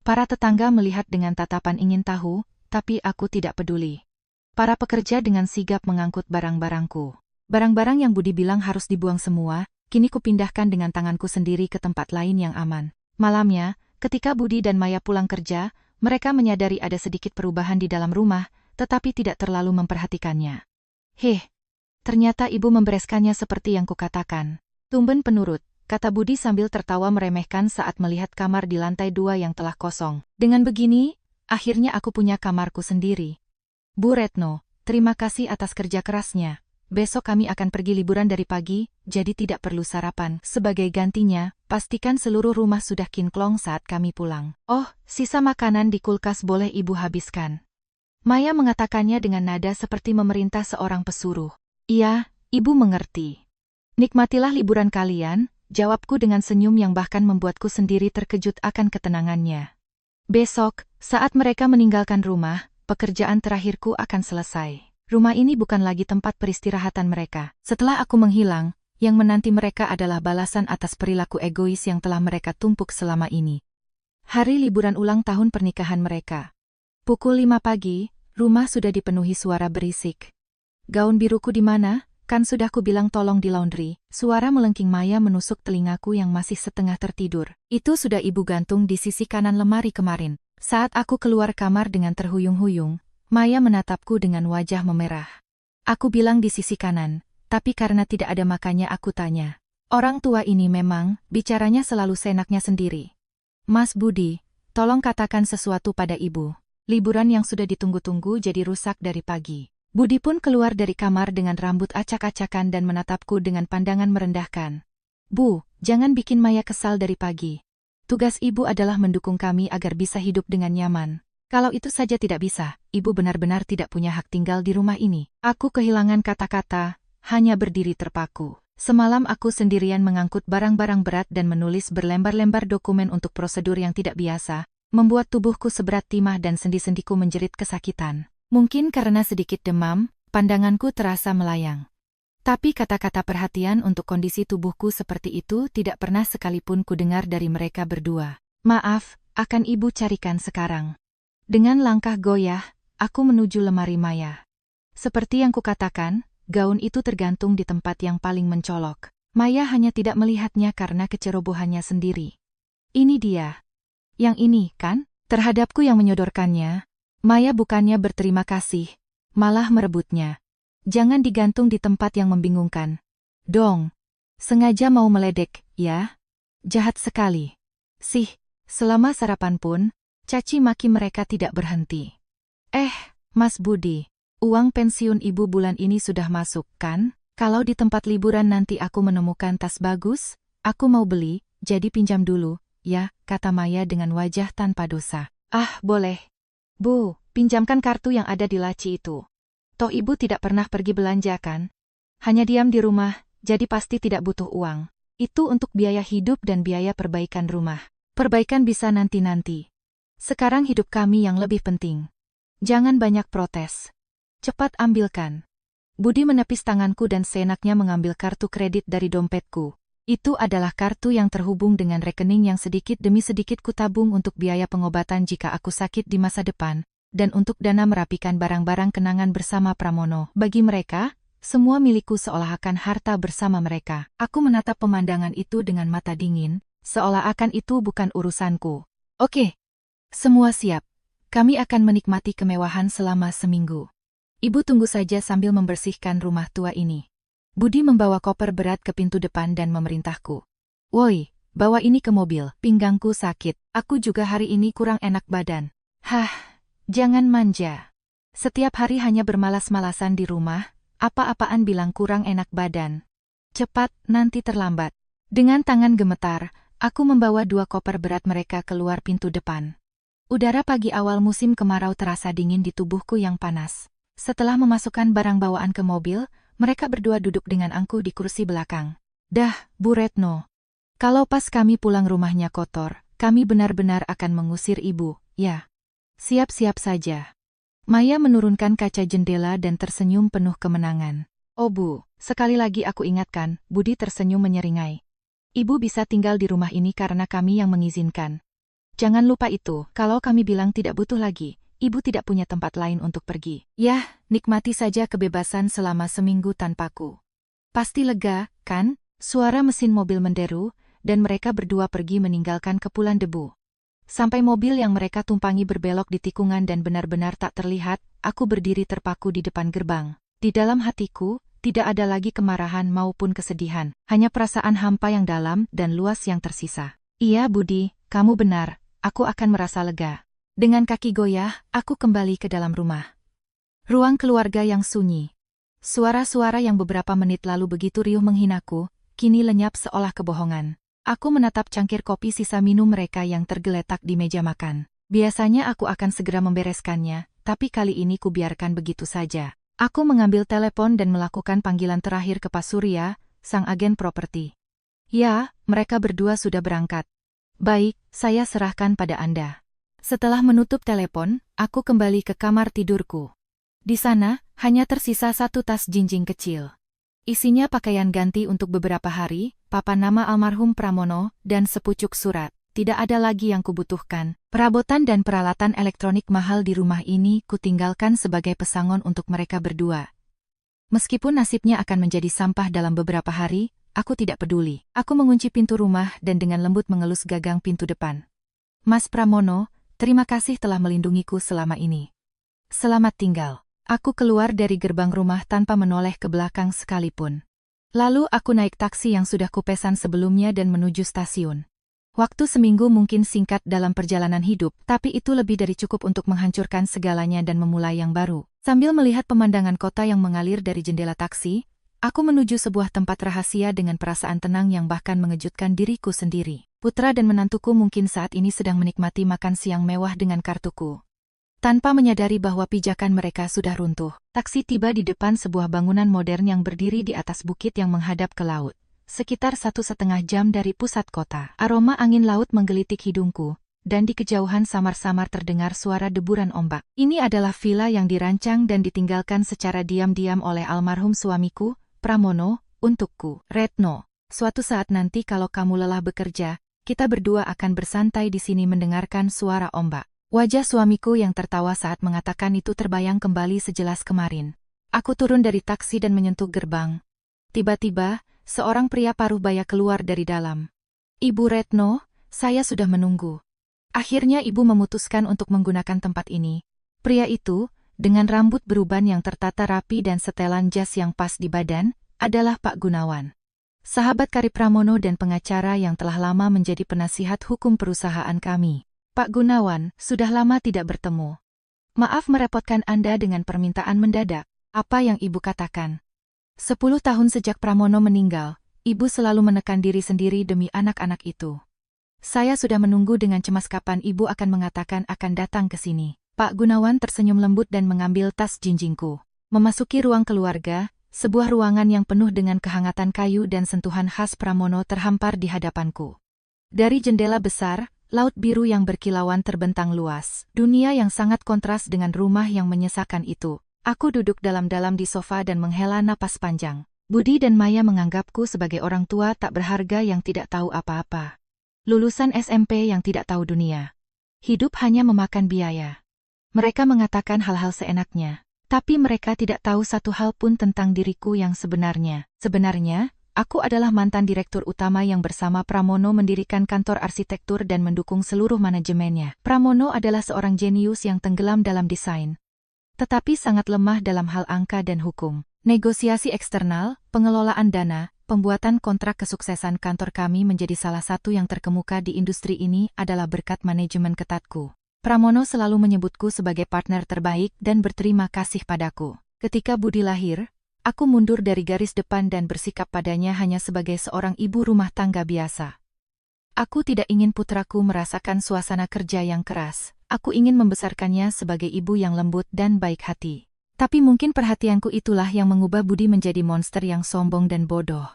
A: Para tetangga melihat dengan tatapan ingin tahu, tapi aku tidak peduli. Para pekerja dengan sigap mengangkut barang-barangku. Barang-barang yang Budi bilang harus dibuang semua, kini kupindahkan dengan tanganku sendiri ke tempat lain yang aman. Malamnya, ketika Budi dan Maya pulang kerja, mereka menyadari ada sedikit perubahan di dalam rumah, tetapi tidak terlalu memperhatikannya. Ternyata Ibu membereskannya seperti yang kukatakan. Tumben penurut, kata Budi sambil tertawa meremehkan saat melihat kamar di lantai 2 yang telah kosong. Dengan begini, akhirnya aku punya kamarku sendiri. Bu Retno, terima kasih atas kerja kerasnya. Besok kami akan pergi liburan dari pagi, jadi tidak perlu sarapan. Sebagai gantinya, pastikan seluruh rumah sudah kinklong saat kami pulang. Oh, sisa makanan di kulkas boleh Ibu habiskan. Maya mengatakannya dengan nada seperti memerintah seorang pesuruh. Iya, Ibu mengerti. Nikmatilah liburan kalian, jawabku dengan senyum yang bahkan membuatku sendiri terkejut akan ketenangannya. Besok, saat mereka meninggalkan rumah, pekerjaan terakhirku akan selesai. Rumah ini bukan lagi tempat peristirahatan mereka. Setelah aku menghilang, yang menanti mereka adalah balasan atas perilaku egois yang telah mereka tumpuk selama ini. Hari liburan ulang tahun pernikahan mereka. Pukul 5 pagi, rumah sudah dipenuhi suara berisik. Gaun biruku di mana? Kan sudah ku bilang tolong di laundry. Suara melengking Maya menusuk telingaku yang masih setengah tertidur. Itu sudah Ibu gantung di sisi kanan lemari kemarin. Saat aku keluar kamar dengan terhuyung-huyung, Maya menatapku dengan wajah memerah. Aku bilang di sisi kanan, tapi karena tidak ada makanya aku tanya. Orang tua ini memang, bicaranya selalu seenaknya sendiri. Mas Budi, tolong katakan sesuatu pada Ibu. Liburan yang sudah ditunggu-tunggu jadi rusak dari pagi. Budi pun keluar dari kamar dengan rambut acak-acakan dan menatapku dengan pandangan merendahkan. Bu, jangan bikin Maya kesal dari pagi. Tugas ibu adalah mendukung kami agar bisa hidup dengan nyaman. Kalau itu saja tidak bisa, ibu benar-benar tidak punya hak tinggal di rumah ini. Aku kehilangan kata-kata, hanya berdiri terpaku. Semalam aku sendirian mengangkut barang-barang berat dan menulis berlembar-lembar dokumen untuk prosedur yang tidak biasa, membuat tubuhku seberat timah dan sendi-sendiku menjerit kesakitan. Mungkin karena sedikit demam, pandanganku terasa melayang. Tapi kata-kata perhatian untuk kondisi tubuhku seperti itu tidak pernah sekalipun kudengar dari mereka berdua. Maaf, akan ibu carikan sekarang. Dengan langkah goyah, aku menuju lemari Maya. Seperti yang kukatakan, gaun itu tergantung di tempat yang paling mencolok. Maya hanya tidak melihatnya karena kecerobohannya sendiri. Ini dia. Yang ini, kan? Terhadapku yang menyodorkannya, Maya bukannya berterima kasih, malah merebutnya. Jangan digantung di tempat yang membingungkan. Dong. Sengaja mau meledek, ya? Jahat sekali. Selama sarapan pun, caci maki mereka tidak berhenti. Mas Budi, uang pensiun ibu bulan ini sudah masuk, kan? Kalau di tempat liburan nanti aku menemukan tas bagus, aku mau beli, jadi pinjam dulu, ya, kata Maya dengan wajah tanpa dosa. Boleh. Bu, pinjamkan kartu yang ada di laci itu. Toh ibu tidak pernah pergi belanja, kan? Hanya diam di rumah, jadi pasti tidak butuh uang. Itu untuk biaya hidup dan biaya perbaikan rumah. Perbaikan bisa nanti-nanti. Sekarang hidup kami yang lebih penting. Jangan banyak protes. Cepat ambilkan. Budi menepis tanganku dan seenaknya mengambil kartu kredit dari dompetku. Itu adalah kartu yang terhubung dengan rekening yang sedikit demi sedikit kutabung untuk biaya pengobatan jika aku sakit di masa depan, dan untuk dana merapikan barang-barang kenangan bersama Pramono. Bagi mereka, semua milikku seolah-akan harta bersama mereka. Aku menatap pemandangan itu dengan mata dingin, seolah akan itu bukan urusanku. Oke. Semua siap. Kami akan menikmati kemewahan selama seminggu. Ibu tunggu saja sambil membersihkan rumah tua ini. Budi membawa koper berat ke pintu depan dan memerintahku. Woi, bawa ini ke mobil, pinggangku sakit. Aku juga hari ini kurang enak badan. Jangan manja. Setiap hari hanya bermalas-malasan di rumah, apa-apaan bilang kurang enak badan. Cepat, nanti terlambat. Dengan tangan gemetar, aku membawa 2 koper berat mereka keluar pintu depan. Udara pagi awal musim kemarau terasa dingin di tubuhku yang panas. Setelah memasukkan barang bawaan ke mobil, mereka berdua duduk dengan angkuh di kursi belakang. Dah, Bu Retno. Kalau pas kami pulang rumahnya kotor, kami benar-benar akan mengusir ibu, ya. Siap-siap saja. Maya menurunkan kaca jendela dan tersenyum penuh kemenangan. Oh Bu, sekali lagi aku ingatkan, Budi tersenyum menyeringai. Ibu bisa tinggal di rumah ini karena kami yang mengizinkan. Jangan lupa itu, kalau kami bilang tidak butuh lagi, ibu tidak punya tempat lain untuk pergi. Yah, nikmati saja kebebasan selama seminggu tanpaku. Pasti lega, kan? Suara mesin mobil menderu, dan mereka berdua pergi meninggalkan kepulan debu. Sampai mobil yang mereka tumpangi berbelok di tikungan dan benar-benar tak terlihat, aku berdiri terpaku di depan gerbang. Di dalam hatiku, tidak ada lagi kemarahan maupun kesedihan, hanya perasaan hampa yang dalam dan luas yang tersisa. Iya Budi, kamu benar. Aku akan merasa lega. Dengan kaki goyah, aku kembali ke dalam rumah. Ruang keluarga yang sunyi. Suara-suara yang beberapa menit lalu begitu riuh menghinaku, kini lenyap seolah kebohongan. Aku menatap cangkir kopi sisa minum mereka yang tergeletak di meja makan. Biasanya aku akan segera membereskannya, tapi kali ini kubiarkan begitu saja. Aku mengambil telepon dan melakukan panggilan terakhir ke Pak Surya, sang agen properti. Ya, mereka berdua sudah berangkat. Baik, saya serahkan pada Anda. Setelah menutup telepon, aku kembali ke kamar tidurku. Di sana, hanya tersisa 1 tas jinjing kecil. Isinya pakaian ganti untuk beberapa hari, papan nama almarhum Pramono, dan sepucuk surat. Tidak ada lagi yang kubutuhkan. Perabotan dan peralatan elektronik mahal di rumah ini kutinggalkan sebagai pesangon untuk mereka berdua. Meskipun nasibnya akan menjadi sampah dalam beberapa hari, aku tidak peduli. Aku mengunci pintu rumah dan dengan lembut mengelus gagang pintu depan. Mas Pramono, terima kasih telah melindungiku selama ini. Selamat tinggal. Aku keluar dari gerbang rumah tanpa menoleh ke belakang sekalipun. Lalu aku naik taksi yang sudah kupesan sebelumnya dan menuju stasiun. Waktu seminggu mungkin singkat dalam perjalanan hidup, tapi itu lebih dari cukup untuk menghancurkan segalanya dan memulai yang baru. Sambil melihat pemandangan kota yang mengalir dari jendela taksi, aku menuju sebuah tempat rahasia dengan perasaan tenang yang bahkan mengejutkan diriku sendiri. Putra dan menantuku mungkin saat ini sedang menikmati makan siang mewah dengan kartuku. Tanpa menyadari bahwa pijakan mereka sudah runtuh, taksi tiba di depan sebuah bangunan modern yang berdiri di atas bukit yang menghadap ke laut. Sekitar 1,5 jam dari pusat kota, aroma angin laut menggelitik hidungku, dan di kejauhan samar-samar terdengar suara deburan ombak. Ini adalah villa yang dirancang dan ditinggalkan secara diam-diam oleh almarhum suamiku, Pramono, untukku. Retno, suatu saat nanti kalau kamu lelah bekerja, kita berdua akan bersantai di sini mendengarkan suara ombak. Wajah suamiku yang tertawa saat mengatakan itu terbayang kembali sejelas kemarin. Aku turun dari taksi dan menyentuh gerbang. Tiba-tiba, seorang pria paruh baya keluar dari dalam. Ibu Retno, saya sudah menunggu. Akhirnya ibu memutuskan untuk menggunakan tempat ini. Pria itu, dengan rambut beruban yang tertata rapi dan setelan jas yang pas di badan, adalah Pak Gunawan. Sahabat karib Pramono dan pengacara yang telah lama menjadi penasihat hukum perusahaan kami. Pak Gunawan, sudah lama tidak bertemu. Maaf merepotkan Anda dengan permintaan mendadak. Apa yang ibu katakan? 10 tahun sejak Pramono meninggal, ibu selalu menekan diri sendiri demi anak-anak itu. Saya sudah menunggu dengan cemas kapan ibu akan mengatakan akan datang ke sini. Pak Gunawan tersenyum lembut dan mengambil tas jinjingku. Memasuki ruang keluarga, sebuah ruangan yang penuh dengan kehangatan kayu dan sentuhan khas Pramono terhampar di hadapanku. Dari jendela besar, laut biru yang berkilauan terbentang luas. Dunia yang sangat kontras dengan rumah yang menyesakan itu. Aku duduk dalam-dalam di sofa dan menghela napas panjang. Budi dan Maya menganggapku sebagai orang tua tak berharga yang tidak tahu apa-apa. Lulusan SMP yang tidak tahu dunia. Hidup hanya memakan biaya. Mereka mengatakan hal-hal seenaknya. Tapi mereka tidak tahu satu hal pun tentang diriku yang sebenarnya. Sebenarnya, aku adalah mantan direktur utama yang bersama Pramono mendirikan kantor arsitektur dan mendukung seluruh manajemennya. Pramono adalah seorang jenius yang tenggelam dalam desain, tetapi sangat lemah dalam hal angka dan hukum. Negosiasi eksternal, pengelolaan dana, pembuatan kontrak kesuksesan kantor kami menjadi salah satu yang terkemuka di industri ini adalah berkat manajemen ketatku. Pramono selalu menyebutku sebagai partner terbaik dan berterima kasih padaku. Ketika Budi lahir, aku mundur dari garis depan dan bersikap padanya hanya sebagai seorang ibu rumah tangga biasa. Aku tidak ingin putraku merasakan suasana kerja yang keras. Aku ingin membesarkannya sebagai ibu yang lembut dan baik hati. Tapi mungkin perhatianku itulah yang mengubah Budi menjadi monster yang sombong dan bodoh.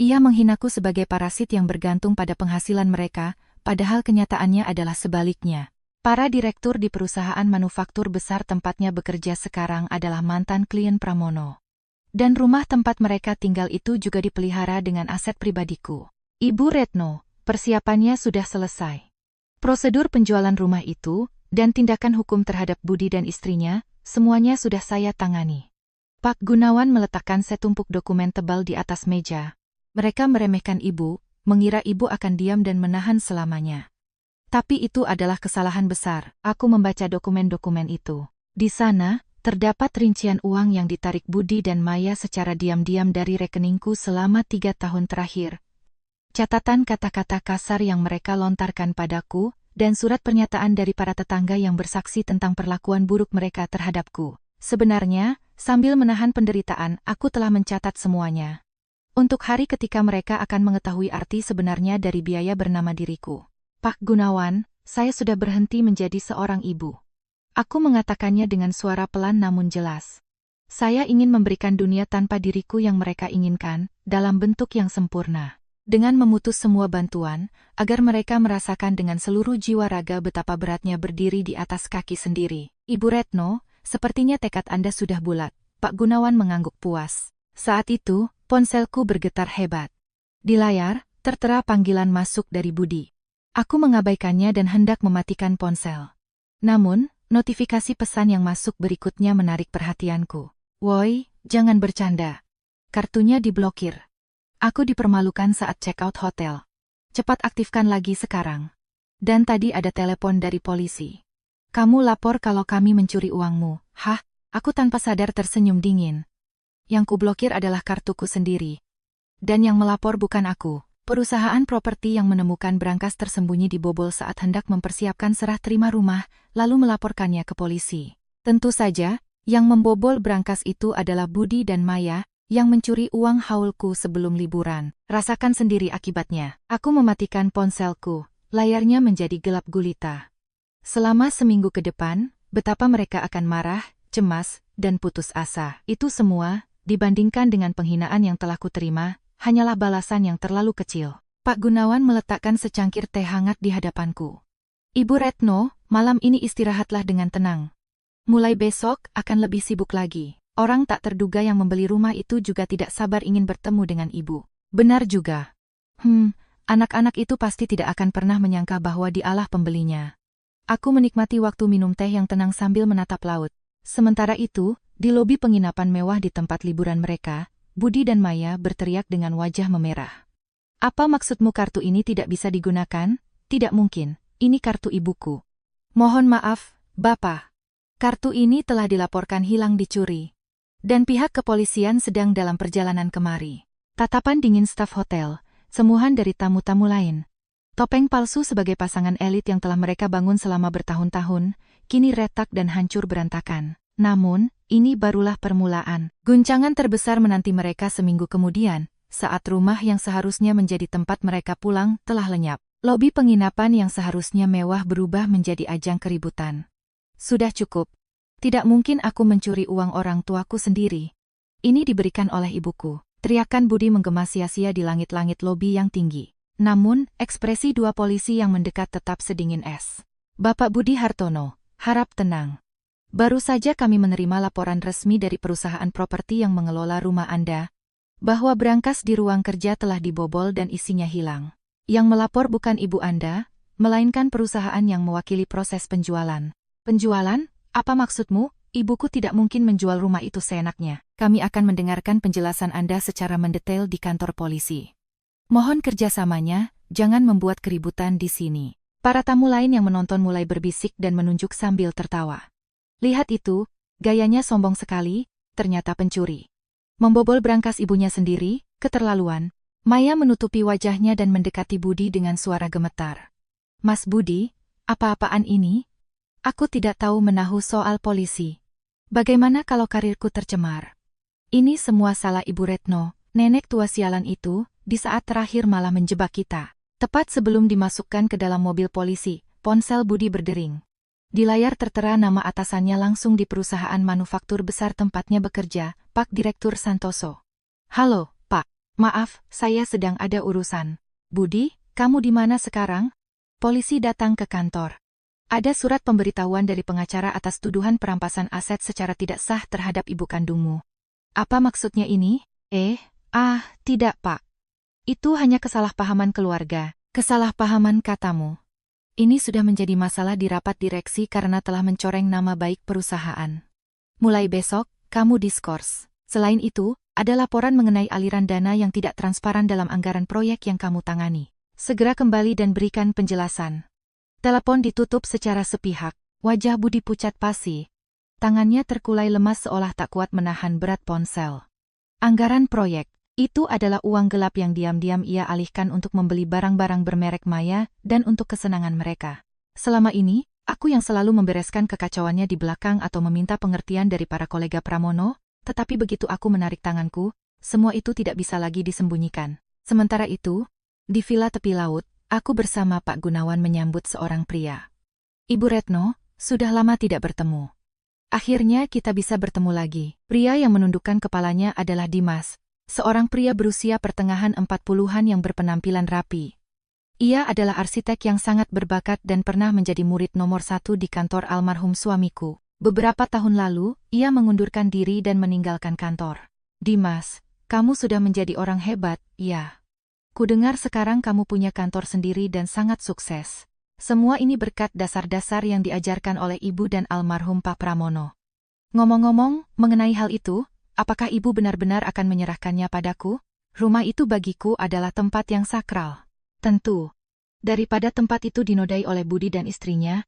A: Ia menghinaku sebagai parasit yang bergantung pada penghasilan mereka, padahal kenyataannya adalah sebaliknya. Para direktur di perusahaan manufaktur besar tempatnya bekerja sekarang adalah mantan klien Pramono. Dan rumah tempat mereka tinggal itu juga dipelihara dengan aset pribadiku. Ibu Retno, persiapannya sudah selesai. Prosedur penjualan rumah itu, dan tindakan hukum terhadap Budi dan istrinya, semuanya sudah saya tangani. Pak Gunawan meletakkan setumpuk dokumen tebal di atas meja. Mereka meremehkan ibu, mengira ibu akan diam dan menahan selamanya. Tapi itu adalah kesalahan besar. Aku membaca dokumen-dokumen itu. Di sana, terdapat rincian uang yang ditarik Budi dan Maya secara diam-diam dari rekeningku selama 3 tahun terakhir. Catatan kata-kata kasar yang mereka lontarkan padaku, dan surat pernyataan dari para tetangga yang bersaksi tentang perlakuan buruk mereka terhadapku. Sebenarnya, sambil menahan penderitaan, aku telah mencatat semuanya. Untuk hari ketika mereka akan mengetahui arti sebenarnya dari biaya bernama diriku. Pak Gunawan, saya sudah berhenti menjadi seorang ibu. Aku mengatakannya dengan suara pelan namun jelas. Saya ingin memberikan dunia tanpa diriku yang mereka inginkan, dalam bentuk yang sempurna. Dengan memutus semua bantuan, agar mereka merasakan dengan seluruh jiwa raga betapa beratnya berdiri di atas kaki sendiri. Ibu Retno, sepertinya tekad Anda sudah bulat. Pak Gunawan mengangguk puas. Saat itu, ponselku bergetar hebat. Di layar, tertera panggilan masuk dari Budi. Aku mengabaikannya dan hendak mematikan ponsel. Namun, notifikasi pesan yang masuk berikutnya menarik perhatianku. Woi, jangan bercanda. Kartunya diblokir. Aku dipermalukan saat check-out hotel. Cepat aktifkan lagi sekarang. Dan tadi ada telepon dari polisi. Kamu lapor kalau kami mencuri uangmu. Hah? Aku tanpa sadar tersenyum dingin. Yang kublokir adalah kartuku sendiri. Dan yang melapor bukan aku, Perusahaan properti yang menemukan berangkas tersembunyi dibobol saat hendak mempersiapkan serah terima rumah, lalu melaporkannya ke polisi. Tentu saja, yang membobol berangkas itu adalah Budi dan Maya, yang mencuri uang haulku sebelum liburan. Rasakan sendiri akibatnya. Aku mematikan ponselku, layarnya menjadi gelap gulita. Selama seminggu ke depan, betapa mereka akan marah, cemas, dan putus asa. Itu semua, dibandingkan dengan penghinaan yang telah kuterima, hanyalah balasan yang terlalu kecil. Pak Gunawan meletakkan secangkir teh hangat di hadapanku. Ibu Retno, malam ini istirahatlah dengan tenang. Mulai besok akan lebih sibuk lagi. Orang tak terduga yang membeli rumah itu juga tidak sabar ingin bertemu dengan ibu. Benar juga. Anak-anak itu pasti tidak akan pernah menyangka bahwa dialah pembelinya. Aku menikmati waktu minum teh yang tenang sambil menatap laut. Sementara itu, di lobi penginapan mewah di tempat liburan mereka, Budi dan Maya berteriak dengan wajah memerah. Apa maksudmu kartu ini tidak bisa digunakan? Tidak mungkin, ini kartu ibuku. Mohon maaf, Bapak. Kartu ini telah dilaporkan hilang dicuri. Dan pihak kepolisian sedang dalam perjalanan kemari. Tatapan dingin staf hotel, semuhan dari tamu-tamu lain. Topeng palsu sebagai pasangan elit yang telah mereka bangun selama bertahun-tahun, kini retak dan hancur berantakan. Namun, ini barulah permulaan. Guncangan terbesar menanti mereka seminggu kemudian, saat rumah yang seharusnya menjadi tempat mereka pulang telah lenyap. Lobi penginapan yang seharusnya mewah berubah menjadi ajang keributan. Sudah cukup. Tidak mungkin aku mencuri uang orang tuaku sendiri. Ini diberikan oleh ibuku. Teriakan Budi menggema sia-sia di langit-langit lobi yang tinggi. Namun, ekspresi dua polisi yang mendekat tetap sedingin es. Bapak Budi Hartono, harap tenang. Baru saja kami menerima laporan resmi dari perusahaan properti yang mengelola rumah Anda, bahwa berangkas di ruang kerja telah dibobol dan isinya hilang. Yang melapor bukan ibu Anda, melainkan perusahaan yang mewakili proses penjualan. Penjualan? Apa maksudmu? Ibuku tidak mungkin menjual rumah itu seenaknya. Kami akan mendengarkan penjelasan Anda secara mendetail di kantor polisi. Mohon kerjasamanya, jangan membuat keributan di sini. Para tamu lain yang menonton mulai berbisik dan menunjuk sambil tertawa. Lihat itu, gayanya sombong sekali, ternyata pencuri. Membobol berangkas ibunya sendiri, keterlaluan. Maya menutupi wajahnya dan mendekati Budi dengan suara gemetar. Mas Budi, apa-apaan ini? Aku tidak tahu menahu soal polisi. Bagaimana kalau karirku tercemar? Ini semua salah Ibu Retno, nenek tua sialan itu, di saat terakhir malah menjebak kita. Tepat sebelum dimasukkan ke dalam mobil polisi, ponsel Budi berdering. Di layar tertera nama atasannya langsung di perusahaan manufaktur besar tempatnya bekerja, Pak Direktur Santoso. Halo, Pak. Maaf, saya sedang ada urusan. Budi, kamu di mana sekarang? Polisi datang ke kantor. Ada surat pemberitahuan dari pengacara atas tuduhan perampasan aset secara tidak sah terhadap ibu kandungmu. Apa maksudnya ini? Tidak, Pak. Itu hanya kesalahpahaman keluarga. Kesalahpahaman katamu. Ini sudah menjadi masalah di rapat direksi karena telah mencoreng nama baik perusahaan. Mulai besok, kamu diskors. Selain itu, ada laporan mengenai aliran dana yang tidak transparan dalam anggaran proyek yang kamu tangani. Segera kembali dan berikan penjelasan. Telepon ditutup secara sepihak. Wajah Budi pucat pasi. Tangannya terkulai lemas seolah tak kuat menahan berat ponsel. Anggaran proyek. Itu adalah uang gelap yang diam-diam ia alihkan untuk membeli barang-barang bermerek Maya dan untuk kesenangan mereka. Selama ini, aku yang selalu membereskan kekacauannya di belakang atau meminta pengertian dari para kolega Pramono, tetapi begitu aku menarik tanganku, semua itu tidak bisa lagi disembunyikan. Sementara itu, di villa tepi laut, aku bersama Pak Gunawan menyambut seorang pria. Ibu Retno, sudah lama tidak bertemu. Akhirnya kita bisa bertemu lagi. Pria yang menundukkan kepalanya adalah Dimas. Seorang pria berusia pertengahan 40-an yang berpenampilan rapi. Ia adalah arsitek yang sangat berbakat dan pernah menjadi murid nomor 1 di kantor almarhum suamiku. Beberapa tahun lalu, ia mengundurkan diri dan meninggalkan kantor. Dimas, kamu sudah menjadi orang hebat, ya. Kudengar sekarang kamu punya kantor sendiri dan sangat sukses. Semua ini berkat dasar-dasar yang diajarkan oleh ibu dan almarhum Pak Pramono. Ngomong-ngomong, mengenai hal itu, apakah ibu benar-benar akan menyerahkannya padaku? Rumah itu bagiku adalah tempat yang sakral. Tentu. Daripada tempat itu dinodai oleh Budi dan istrinya,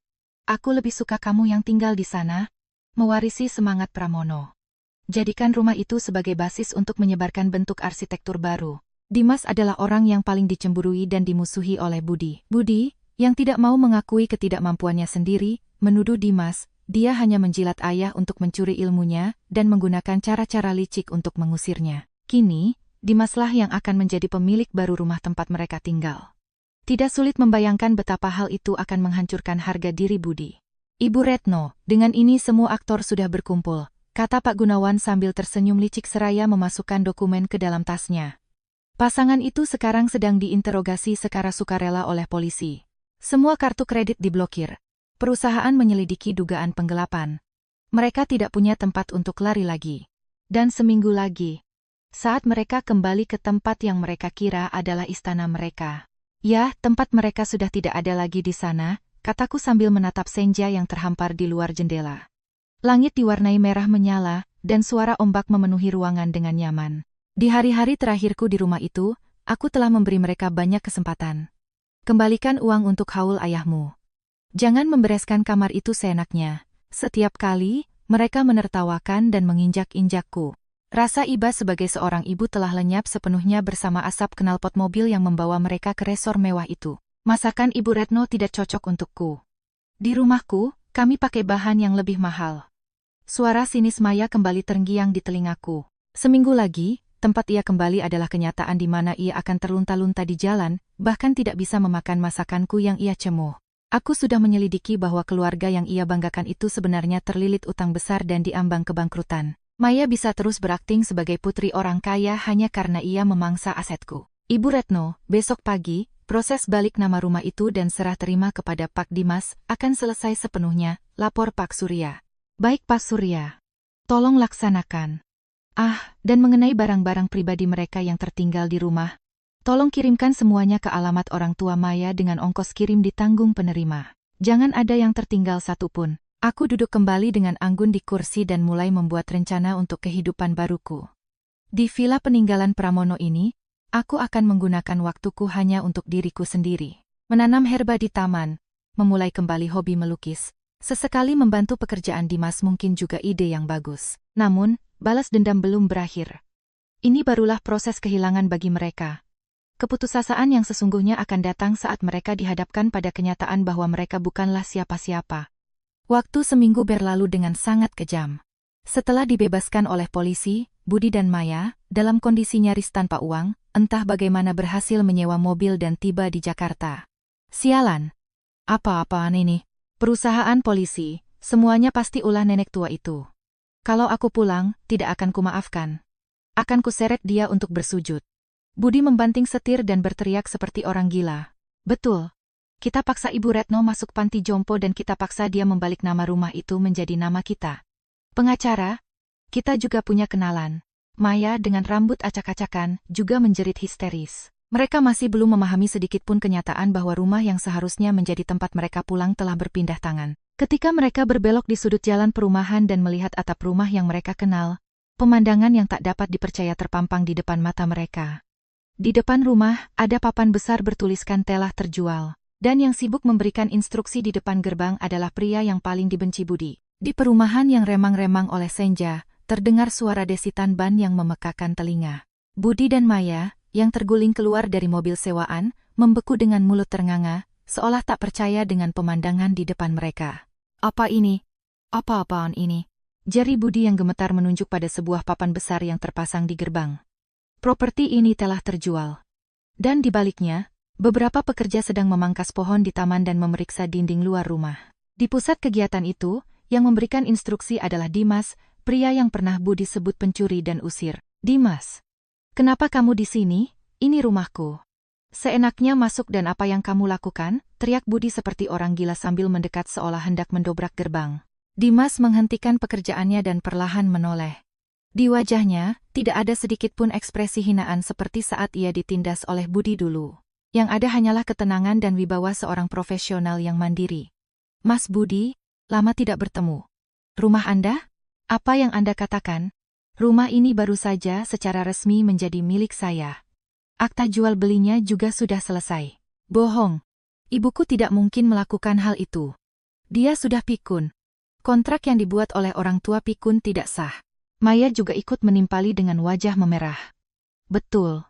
A: aku lebih suka kamu yang tinggal di sana, mewarisi semangat Pramono. Jadikan rumah itu sebagai basis untuk menyebarkan bentuk arsitektur baru. Dimas adalah orang yang paling dicemburui dan dimusuhi oleh Budi. Budi, yang tidak mau mengakui ketidakmampuannya sendiri, menuduh Dimas, dia hanya menjilat ayah untuk mencuri ilmunya dan menggunakan cara-cara licik untuk mengusirnya. Kini, Dimaslah yang akan menjadi pemilik baru rumah tempat mereka tinggal. Tidak sulit membayangkan betapa hal itu akan menghancurkan harga diri Budi. Ibu Retno, dengan ini semua aktor sudah berkumpul, kata Pak Gunawan sambil tersenyum licik seraya memasukkan dokumen ke dalam tasnya. Pasangan itu sekarang sedang diinterogasi secara sukarela oleh polisi. Semua kartu kredit diblokir. Perusahaan menyelidiki dugaan penggelapan. Mereka tidak punya tempat untuk lari lagi. Dan seminggu lagi, saat mereka kembali ke tempat yang mereka kira adalah istana mereka. Ya, tempat mereka sudah tidak ada lagi di sana, kataku sambil menatap senja yang terhampar di luar jendela. Langit diwarnai merah menyala, dan suara ombak memenuhi ruangan dengan nyaman. Di hari-hari terakhirku di rumah itu, aku telah memberi mereka banyak kesempatan. Kembalikan uang untuk haul ayahmu. Jangan membereskan kamar itu seenaknya. Setiap kali, mereka menertawakan dan menginjak-injakku. Rasa iba sebagai seorang ibu telah lenyap sepenuhnya bersama asap knalpot mobil yang membawa mereka ke resor mewah itu. Masakan Ibu Retno tidak cocok untukku. Di rumahku, kami pakai bahan yang lebih mahal. Suara sinis Maya kembali terngiang di telingaku. Seminggu lagi, tempat ia kembali adalah kenyataan di mana ia akan terlunta-lunta di jalan, bahkan tidak bisa memakan masakanku yang ia cemuh. Aku sudah menyelidiki bahwa keluarga yang ia banggakan itu sebenarnya terlilit utang besar dan diambang kebangkrutan. Maya bisa terus berakting sebagai putri orang kaya hanya karena ia memangsa asetku. Ibu Retno, besok pagi, proses balik nama rumah itu dan serah terima kepada Pak Dimas akan selesai sepenuhnya, lapor Pak Surya. Baik Pak Surya. Tolong laksanakan. Dan mengenai barang-barang pribadi mereka yang tertinggal di rumah, tolong kirimkan semuanya ke alamat orang tua Maya dengan ongkos kirim ditanggung penerima. Jangan ada yang tertinggal satupun. Aku duduk kembali dengan anggun di kursi dan mulai membuat rencana untuk kehidupan baruku. Di villa peninggalan Pramono ini, aku akan menggunakan waktuku hanya untuk diriku sendiri. Menanam herba di taman, memulai kembali hobi melukis, sesekali membantu pekerjaan Dimas mungkin juga ide yang bagus. Namun, balas dendam belum berakhir. Ini barulah proses kehilangan bagi mereka. Keputusasaan yang sesungguhnya akan datang saat mereka dihadapkan pada kenyataan bahwa mereka bukanlah siapa-siapa. Waktu seminggu berlalu dengan sangat kejam. Setelah dibebaskan oleh polisi, Budi dan Maya, dalam kondisi nyaris tanpa uang, entah bagaimana berhasil menyewa mobil dan tiba di Jakarta. Sialan. Apa-apaan ini? Perusahaan polisi, semuanya pasti ulah nenek tua itu. Kalau aku pulang, tidak akan kumaafkan. Akan kuseret dia untuk bersujud. Budi membanting setir dan berteriak seperti orang gila. Betul. Kita paksa Ibu Retno masuk panti jompo dan kita paksa dia membalik nama rumah itu menjadi nama kita. Pengacara, kita juga punya kenalan. Maya dengan rambut acak-acakan juga menjerit histeris. Mereka masih belum memahami sedikitpun kenyataan bahwa rumah yang seharusnya menjadi tempat mereka pulang telah berpindah tangan. Ketika mereka berbelok di sudut jalan perumahan dan melihat atap rumah yang mereka kenal, pemandangan yang tak dapat dipercaya terpampang di depan mata mereka. Di depan rumah, ada papan besar bertuliskan telah terjual. Dan yang sibuk memberikan instruksi di depan gerbang adalah pria yang paling dibenci Budi. Di perumahan yang remang-remang oleh senja, terdengar suara desitan ban yang memekakan telinga. Budi dan Maya, yang terguling keluar dari mobil sewaan, membeku dengan mulut ternganga, seolah tak percaya dengan pemandangan di depan mereka. Apa ini? Apa-apaan ini? Jari Budi yang gemetar menunjuk pada sebuah papan besar yang terpasang di gerbang. Properti ini telah terjual. Dan di baliknya, beberapa pekerja sedang memangkas pohon di taman dan memeriksa dinding luar rumah. Di pusat kegiatan itu, yang memberikan instruksi adalah Dimas, pria yang pernah Budi sebut pencuri dan usir. Dimas, kenapa kamu di sini? Ini rumahku. Seenaknya masuk dan apa yang kamu lakukan? Teriak Budi seperti orang gila sambil mendekat seolah hendak mendobrak gerbang. Dimas menghentikan pekerjaannya dan perlahan menoleh. Di wajahnya, tidak ada sedikitpun ekspresi hinaan seperti saat ia ditindas oleh Budi dulu. Yang ada hanyalah ketenangan dan wibawa seorang profesional yang mandiri. Mas Budi, lama tidak bertemu. Rumah Anda? Apa yang Anda katakan? Rumah ini baru saja secara resmi menjadi milik saya. Akta jual belinya juga sudah selesai. Bohong. Ibuku tidak mungkin melakukan hal itu. Dia sudah pikun. Kontrak yang dibuat oleh orang tua pikun tidak sah. Maya juga ikut menimpali dengan wajah memerah. Betul.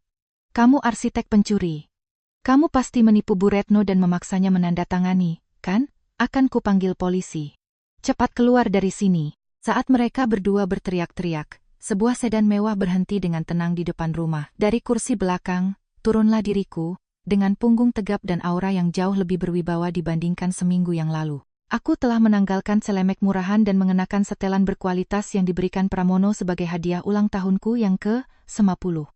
A: Kamu arsitek pencuri. Kamu pasti menipu Bu Retno dan memaksanya menandatangani, kan? Akan kupanggil polisi. Cepat keluar dari sini. Saat mereka berdua berteriak-teriak, sebuah sedan mewah berhenti dengan tenang di depan rumah. Dari kursi belakang, turunlah diriku, dengan punggung tegap dan aura yang jauh lebih berwibawa dibandingkan seminggu yang lalu. Aku telah menanggalkan celemek murahan dan mengenakan setelan berkualitas yang diberikan Pramono sebagai hadiah ulang tahunku yang ke-50.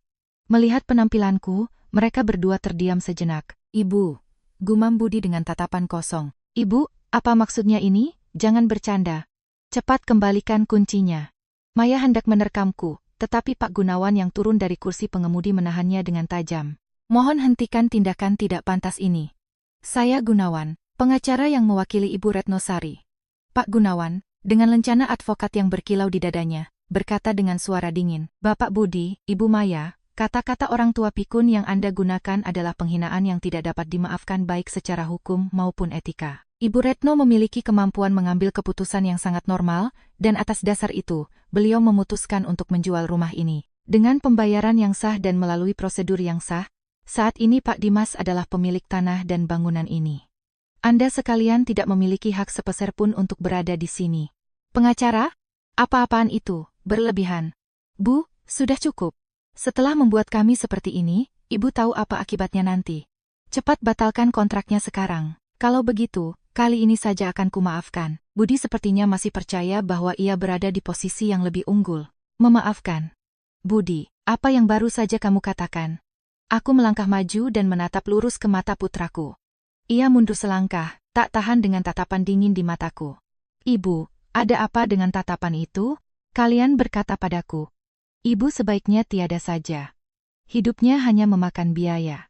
A: Melihat penampilanku, mereka berdua terdiam sejenak. Ibu, gumam Budi dengan tatapan kosong. Ibu, apa maksudnya ini? Jangan bercanda. Cepat kembalikan kuncinya. Maya hendak menerkamku, tetapi Pak Gunawan yang turun dari kursi pengemudi menahannya dengan tajam. Mohon hentikan tindakan tidak pantas ini. Saya Gunawan, pengacara yang mewakili Ibu Retnosari. Pak Gunawan, dengan lencana advokat yang berkilau di dadanya, berkata dengan suara dingin. Bapak Budi, Ibu Maya, kata-kata orang tua pikun yang Anda gunakan adalah penghinaan yang tidak dapat dimaafkan baik secara hukum maupun etika. Ibu Retno memiliki kemampuan mengambil keputusan yang sangat normal, dan atas dasar itu, beliau memutuskan untuk menjual rumah ini. Dengan pembayaran yang sah dan melalui prosedur yang sah, saat ini Pak Dimas adalah pemilik tanah dan bangunan ini. Anda sekalian tidak memiliki hak sepeser pun untuk berada di sini. Pengacara? Apa-apaan itu? Berlebihan. Bu, sudah cukup. Setelah membuat kami seperti ini, Ibu tahu apa akibatnya nanti. Cepat batalkan kontraknya sekarang. Kalau begitu, kali ini saja akan kumaafkan. Budi sepertinya masih percaya bahwa ia berada di posisi yang lebih unggul. Memaafkan. Budi, apa yang baru saja kamu katakan? Aku melangkah maju dan menatap lurus ke mata putraku. Ia mundur selangkah, tak tahan dengan tatapan dingin di mataku. Ibu, ada apa dengan tatapan itu? Kalian berkata padaku. Ibu sebaiknya tiada saja. Hidupnya hanya memakan biaya.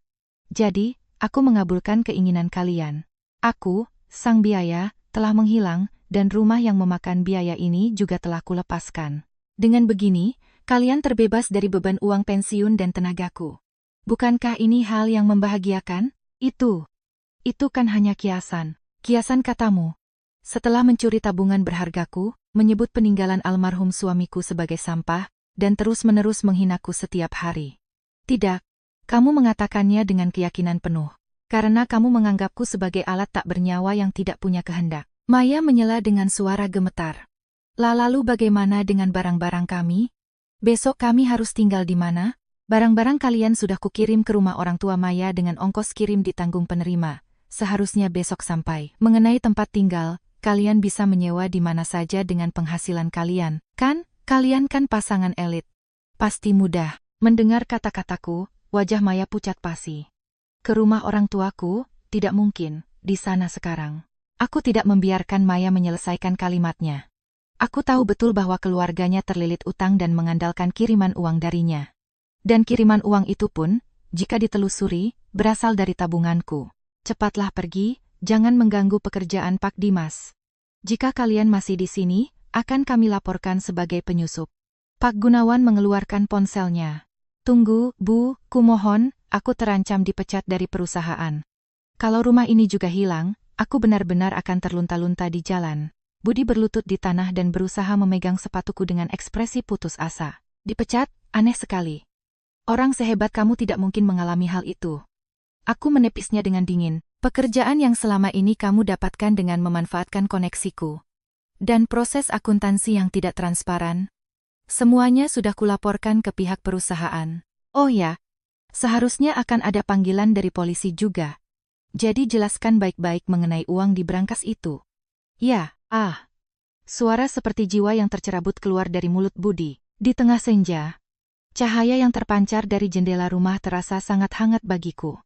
A: Jadi, aku mengabulkan keinginan kalian. Aku, sang biaya, telah menghilang, dan rumah yang memakan biaya ini juga telah kulepaskan. Dengan begini, kalian terbebas dari beban uang pensiun dan tenagaku. Bukankah ini hal yang membahagiakan? Itu kan hanya kiasan. Kiasan katamu. Setelah mencuri tabungan berhargaku, menyebut peninggalan almarhum suamiku sebagai sampah, dan terus-menerus menghinaku setiap hari. Tidak, kamu mengatakannya dengan keyakinan penuh. Karena kamu menganggapku sebagai alat tak bernyawa yang tidak punya kehendak. Maya menyela dengan suara gemetar. Lalu bagaimana dengan barang-barang kami? Besok kami harus tinggal di mana? Barang-barang kalian sudah kukirim ke rumah orang tua Maya dengan ongkos kirim ditanggung penerima. Seharusnya besok sampai. Mengenai tempat tinggal, kalian bisa menyewa di mana saja dengan penghasilan kalian, kan? Kalian kan pasangan elit. Pasti mudah. Mendengar kata-kataku, wajah Maya pucat pasi. Ke rumah orang tuaku, tidak mungkin, di sana sekarang. Aku tidak membiarkan Maya menyelesaikan kalimatnya. Aku tahu betul bahwa keluarganya terlilit utang dan mengandalkan kiriman uang darinya. Dan kiriman uang itu pun, jika ditelusuri, berasal dari tabunganku. Cepatlah pergi, jangan mengganggu pekerjaan Pak Dimas. Jika kalian masih di sini, akan kami laporkan sebagai penyusup. Pak Gunawan mengeluarkan ponselnya. Tunggu, Bu, kumohon, aku terancam dipecat dari perusahaan. Kalau rumah ini juga hilang, aku benar-benar akan terlunta-lunta di jalan. Budi berlutut di tanah dan berusaha memegang sepatuku dengan ekspresi putus asa. Dipecat? Aneh sekali. Orang sehebat kamu tidak mungkin mengalami hal itu. Aku menepisnya dengan dingin. Pekerjaan yang selama ini kamu dapatkan dengan memanfaatkan koneksiku. Dan proses akuntansi yang tidak transparan. Semuanya sudah kulaporkan ke pihak perusahaan. Oh ya, seharusnya akan ada panggilan dari polisi juga. Jadi jelaskan baik-baik mengenai uang di brankas itu. Ya, suara seperti jiwa yang tercerabut keluar dari mulut Budi. Di tengah senja, cahaya yang terpancar dari jendela rumah terasa sangat hangat bagiku.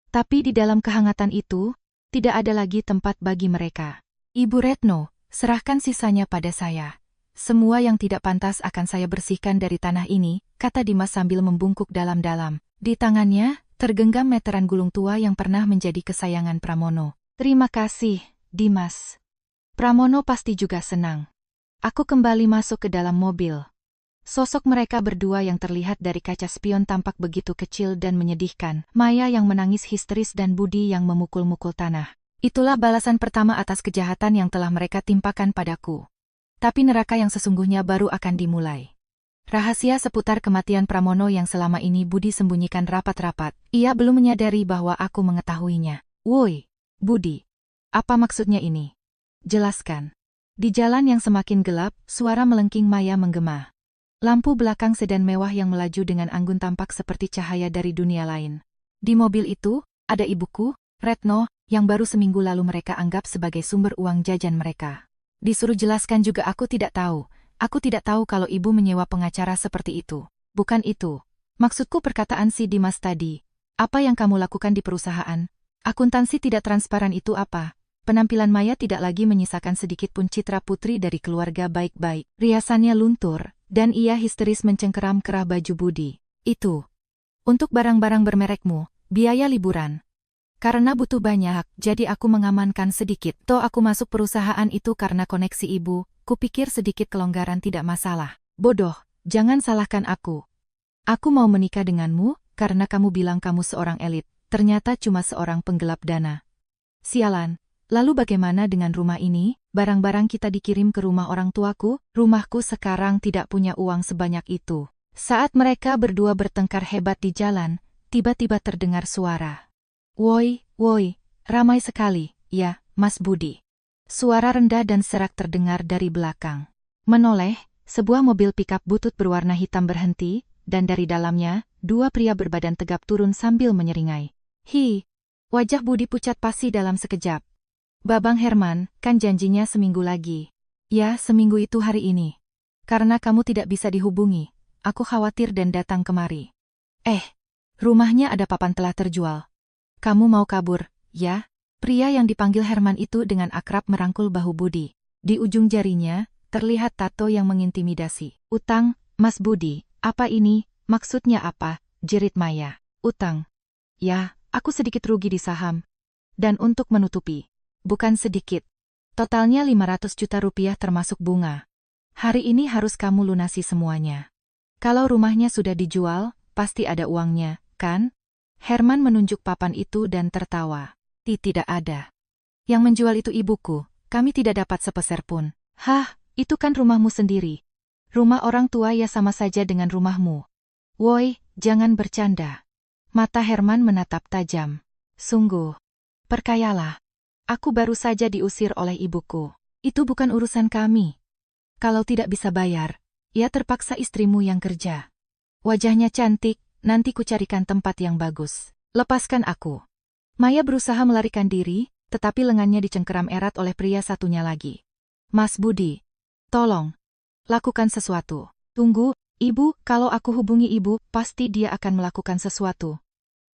A: Tapi di dalam kehangatan itu, tidak ada lagi tempat bagi mereka. Ibu Retno, serahkan sisanya pada saya. Semua yang tidak pantas akan saya bersihkan dari tanah ini, kata Dimas sambil membungkuk dalam-dalam. Di tangannya, tergenggam meteran gulung tua yang pernah menjadi kesayangan Pramono. Terima kasih, Dimas. Pramono pasti juga senang. Aku kembali masuk ke dalam mobil. Sosok mereka berdua yang terlihat dari kaca spion tampak begitu kecil dan menyedihkan. Maya yang menangis histeris dan Budi yang memukul-mukul tanah. Itulah balasan pertama atas kejahatan yang telah mereka timpakan padaku. Tapi neraka yang sesungguhnya baru akan dimulai. Rahasia seputar kematian Pramono yang selama ini Budi sembunyikan rapat-rapat. Ia belum menyadari bahwa aku mengetahuinya. Woi, Budi. Apa maksudnya ini? Jelaskan. Di jalan yang semakin gelap, suara melengking Maya menggema. Lampu belakang sedan mewah yang melaju dengan anggun tampak seperti cahaya dari dunia lain. Di mobil itu, ada ibuku, Retno, yang baru seminggu lalu mereka anggap sebagai sumber uang jajan mereka. Disuruh jelaskan juga aku tidak tahu. Aku tidak tahu kalau ibu menyewa pengacara seperti itu. Bukan itu. Maksudku perkataan si Dimas tadi. Apa yang kamu lakukan di perusahaan? Akuntansi tidak transparan itu apa? Penampilan Maya tidak lagi menyisakan sedikit pun citra putri dari keluarga baik-baik. Riasannya luntur, dan ia histeris mencengkeram kerah baju Budi. Itu. Untuk barang-barang bermerekmu, biaya liburan. Karena butuh banyak, jadi aku mengamankan sedikit. Toh aku masuk perusahaan itu karena koneksi ibu. Kupikir sedikit kelonggaran tidak masalah. Bodoh, jangan salahkan aku. Aku mau menikah denganmu, karena kamu bilang kamu seorang elit. Ternyata cuma seorang penggelap dana. Sialan, lalu bagaimana dengan rumah ini? Barang-barang kita dikirim ke rumah orang tuaku, rumahku sekarang tidak punya uang sebanyak itu. Saat mereka berdua bertengkar hebat di jalan, tiba-tiba terdengar suara. Woi, woi, ramai sekali, ya, Mas Budi. Suara rendah dan serak terdengar dari belakang. Menoleh, sebuah mobil pikap butut berwarna hitam berhenti, dan dari dalamnya, dua pria berbadan tegap turun sambil menyeringai. Hi, wajah Budi pucat pasi dalam sekejap. Babang Herman, kan janjinya seminggu lagi. Ya, seminggu itu hari ini. Karena kamu tidak bisa dihubungi, aku khawatir dan datang kemari. Rumahnya ada papan telah terjual. Kamu mau kabur, ya? Pria yang dipanggil Herman itu dengan akrab merangkul bahu Budi. Di ujung jarinya, terlihat tato yang mengintimidasi. Utang, Mas Budi, apa ini? Maksudnya apa? Jerit Maya. Utang. Ya, aku sedikit rugi di saham. Dan untuk menutupi. Bukan sedikit. Totalnya 500 juta rupiah termasuk bunga. Hari ini harus kamu lunasi semuanya. Kalau rumahnya sudah dijual, pasti ada uangnya, kan? Herman menunjuk papan itu dan tertawa. Tidak ada. Yang menjual itu ibuku, kami tidak dapat sepeser pun. Hah, itu kan rumahmu sendiri. Rumah orang tua ya sama saja dengan rumahmu. Woi, jangan bercanda. Mata Herman menatap tajam. Sungguh. Perkayalah. Aku baru saja diusir oleh ibuku. Itu bukan urusan kami. Kalau tidak bisa bayar, ya terpaksa istrimu yang kerja. Wajahnya cantik, nanti kucarikan tempat yang bagus. Lepaskan aku. Maya berusaha melarikan diri, tetapi lengannya dicengkeram erat oleh pria satunya lagi. Mas Budi, tolong, lakukan sesuatu. Tunggu, ibu, kalau aku hubungi ibu, pasti dia akan melakukan sesuatu.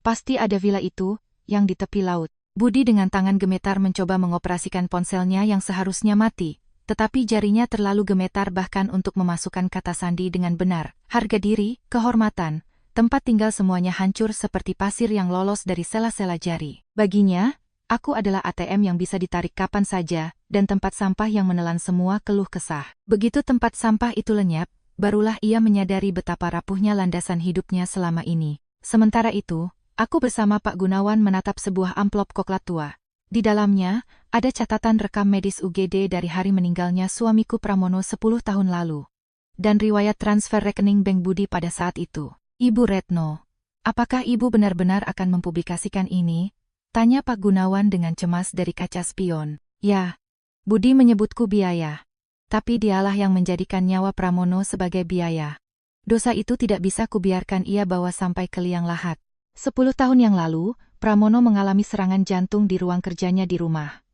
A: Pasti ada villa itu, yang di tepi laut. Budi dengan tangan gemetar mencoba mengoperasikan ponselnya yang seharusnya mati, tetapi jarinya terlalu gemetar bahkan untuk memasukkan kata sandi dengan benar. Harga diri, kehormatan, tempat tinggal semuanya hancur seperti pasir yang lolos dari sela-sela jari. Baginya, aku adalah ATM yang bisa ditarik kapan saja, dan tempat sampah yang menelan semua keluh kesah. Begitu tempat sampah itu lenyap, barulah ia menyadari betapa rapuhnya landasan hidupnya selama ini. Sementara itu, aku bersama Pak Gunawan menatap sebuah amplop koklat tua. Di dalamnya, ada catatan rekam medis UGD dari hari meninggalnya suamiku Pramono 10 tahun lalu. Dan riwayat transfer rekening Bank Budi pada saat itu. Ibu Retno, apakah ibu benar-benar akan mempublikasikan ini? Tanya Pak Gunawan dengan cemas dari kaca spion. Ya, Budi menyebutku biaya. Tapi dialah yang menjadikan nyawa Pramono sebagai biaya. Dosa itu tidak bisa kubiarkan ia bawa sampai ke liang lahat. 10 tahun yang lalu, Pramono mengalami serangan jantung di ruang kerjanya di rumah.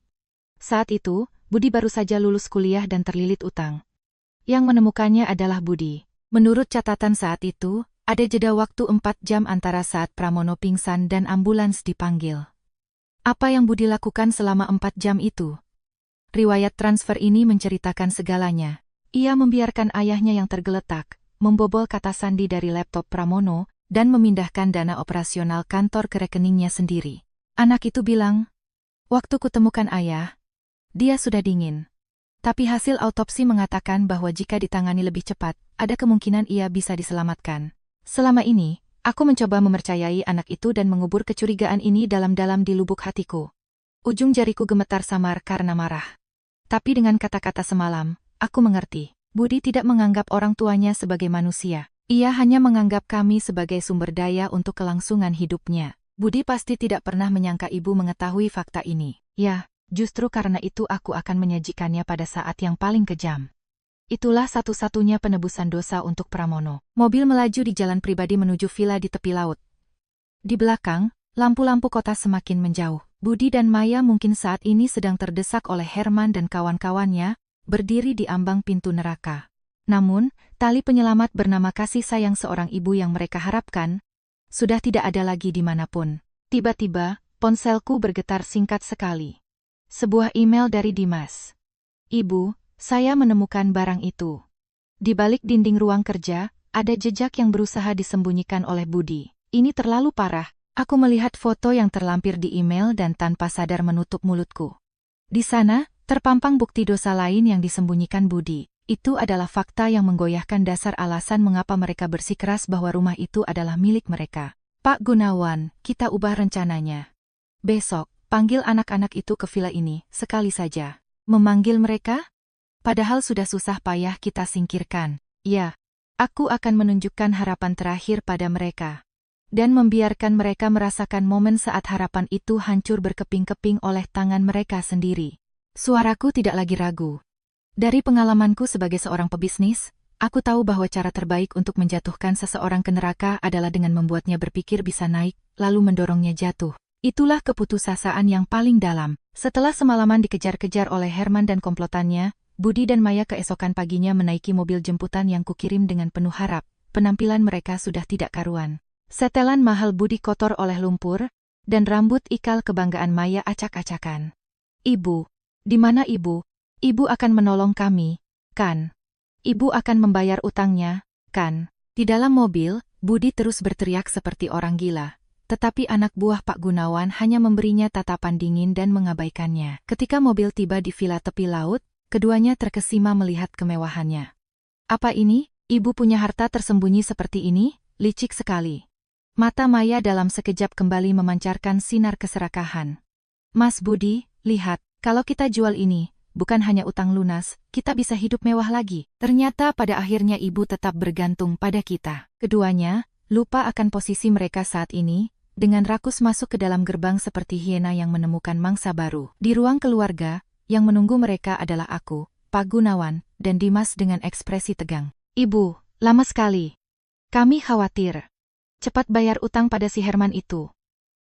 A: Saat itu, Budi baru saja lulus kuliah dan terlilit utang. Yang menemukannya adalah Budi. Menurut catatan saat itu, ada jeda waktu 4 jam antara saat Pramono pingsan dan ambulans dipanggil. Apa yang Budi lakukan selama 4 jam itu? Riwayat transfer ini menceritakan segalanya. Ia membiarkan ayahnya yang tergeletak, membobol kata sandi dari laptop Pramono, dan memindahkan dana operasional kantor ke rekeningnya sendiri. Anak itu bilang, waktu kutemukan ayah, dia sudah dingin. Tapi hasil autopsi mengatakan bahwa jika ditangani lebih cepat, ada kemungkinan ia bisa diselamatkan. Selama ini, aku mencoba mempercayai anak itu dan mengubur kecurigaan ini dalam-dalam di lubuk hatiku. Ujung jariku gemetar samar karena marah. Tapi dengan kata-kata semalam, aku mengerti. Budi tidak menganggap orang tuanya sebagai manusia. Ia hanya menganggap kami sebagai sumber daya untuk kelangsungan hidupnya. Budi pasti tidak pernah menyangka ibu mengetahui fakta ini. Ya, justru karena itu aku akan menyajikannya pada saat yang paling kejam. Itulah satu-satunya penebusan dosa untuk Pramono. Mobil melaju di jalan pribadi menuju villa di tepi laut. Di belakang, lampu-lampu kota semakin menjauh. Budi dan Maya mungkin saat ini sedang terdesak oleh Herman dan kawan-kawannya, berdiri di ambang pintu neraka. Namun, tali penyelamat bernama kasih sayang seorang ibu yang mereka harapkan, sudah tidak ada lagi dimanapun. Tiba-tiba, ponselku bergetar singkat sekali. Sebuah email dari Dimas. Ibu, saya menemukan barang itu. Di balik dinding ruang kerja, ada jejak yang berusaha disembunyikan oleh Budi. Ini terlalu parah. Aku melihat foto yang terlampir di email dan tanpa sadar menutup mulutku. Di sana, terpampang bukti dosa lain yang disembunyikan Budi. Itu adalah fakta yang menggoyahkan dasar alasan mengapa mereka bersikeras bahwa rumah itu adalah milik mereka. Pak Gunawan, kita ubah rencananya. Besok, panggil anak-anak itu ke villa ini, sekali saja. Memanggil mereka? Padahal sudah susah payah kita singkirkan. Ya, aku akan menunjukkan harapan terakhir pada mereka. Dan membiarkan mereka merasakan momen saat harapan itu hancur berkeping-keping oleh tangan mereka sendiri. Suaraku tidak lagi ragu. Dari pengalamanku sebagai seorang pebisnis, aku tahu bahwa cara terbaik untuk menjatuhkan seseorang ke neraka adalah dengan membuatnya berpikir bisa naik, lalu mendorongnya jatuh. Itulah keputusasaan yang paling dalam. Setelah semalaman dikejar-kejar oleh Herman dan komplotannya, Budi dan Maya keesokan paginya menaiki mobil jemputan yang kukirim dengan penuh harap. Penampilan mereka sudah tidak karuan. Setelan mahal Budi kotor oleh lumpur, dan rambut ikal kebanggaan Maya acak-acakan. Ibu, di mana ibu? Ibu akan menolong kami, kan? Ibu akan membayar utangnya, kan? Di dalam mobil, Budi terus berteriak seperti orang gila. Tetapi anak buah Pak Gunawan hanya memberinya tatapan dingin dan mengabaikannya. Ketika mobil tiba di villa tepi laut, keduanya terkesima melihat kemewahannya. Apa ini? Ibu punya harta tersembunyi seperti ini? Licik sekali. Mata Maya dalam sekejap kembali memancarkan sinar keserakahan. Mas Budi, lihat, kalau kita jual ini, bukan hanya utang lunas, kita bisa hidup mewah lagi. Ternyata pada akhirnya ibu tetap bergantung pada kita. Keduanya, lupa akan posisi mereka saat ini, dengan rakus masuk ke dalam gerbang seperti hiena yang menemukan mangsa baru. Di ruang keluarga, yang menunggu mereka adalah aku, Pak Gunawan, dan Dimas dengan ekspresi tegang. Ibu, lama sekali. Kami khawatir. Cepat bayar utang pada si Herman itu.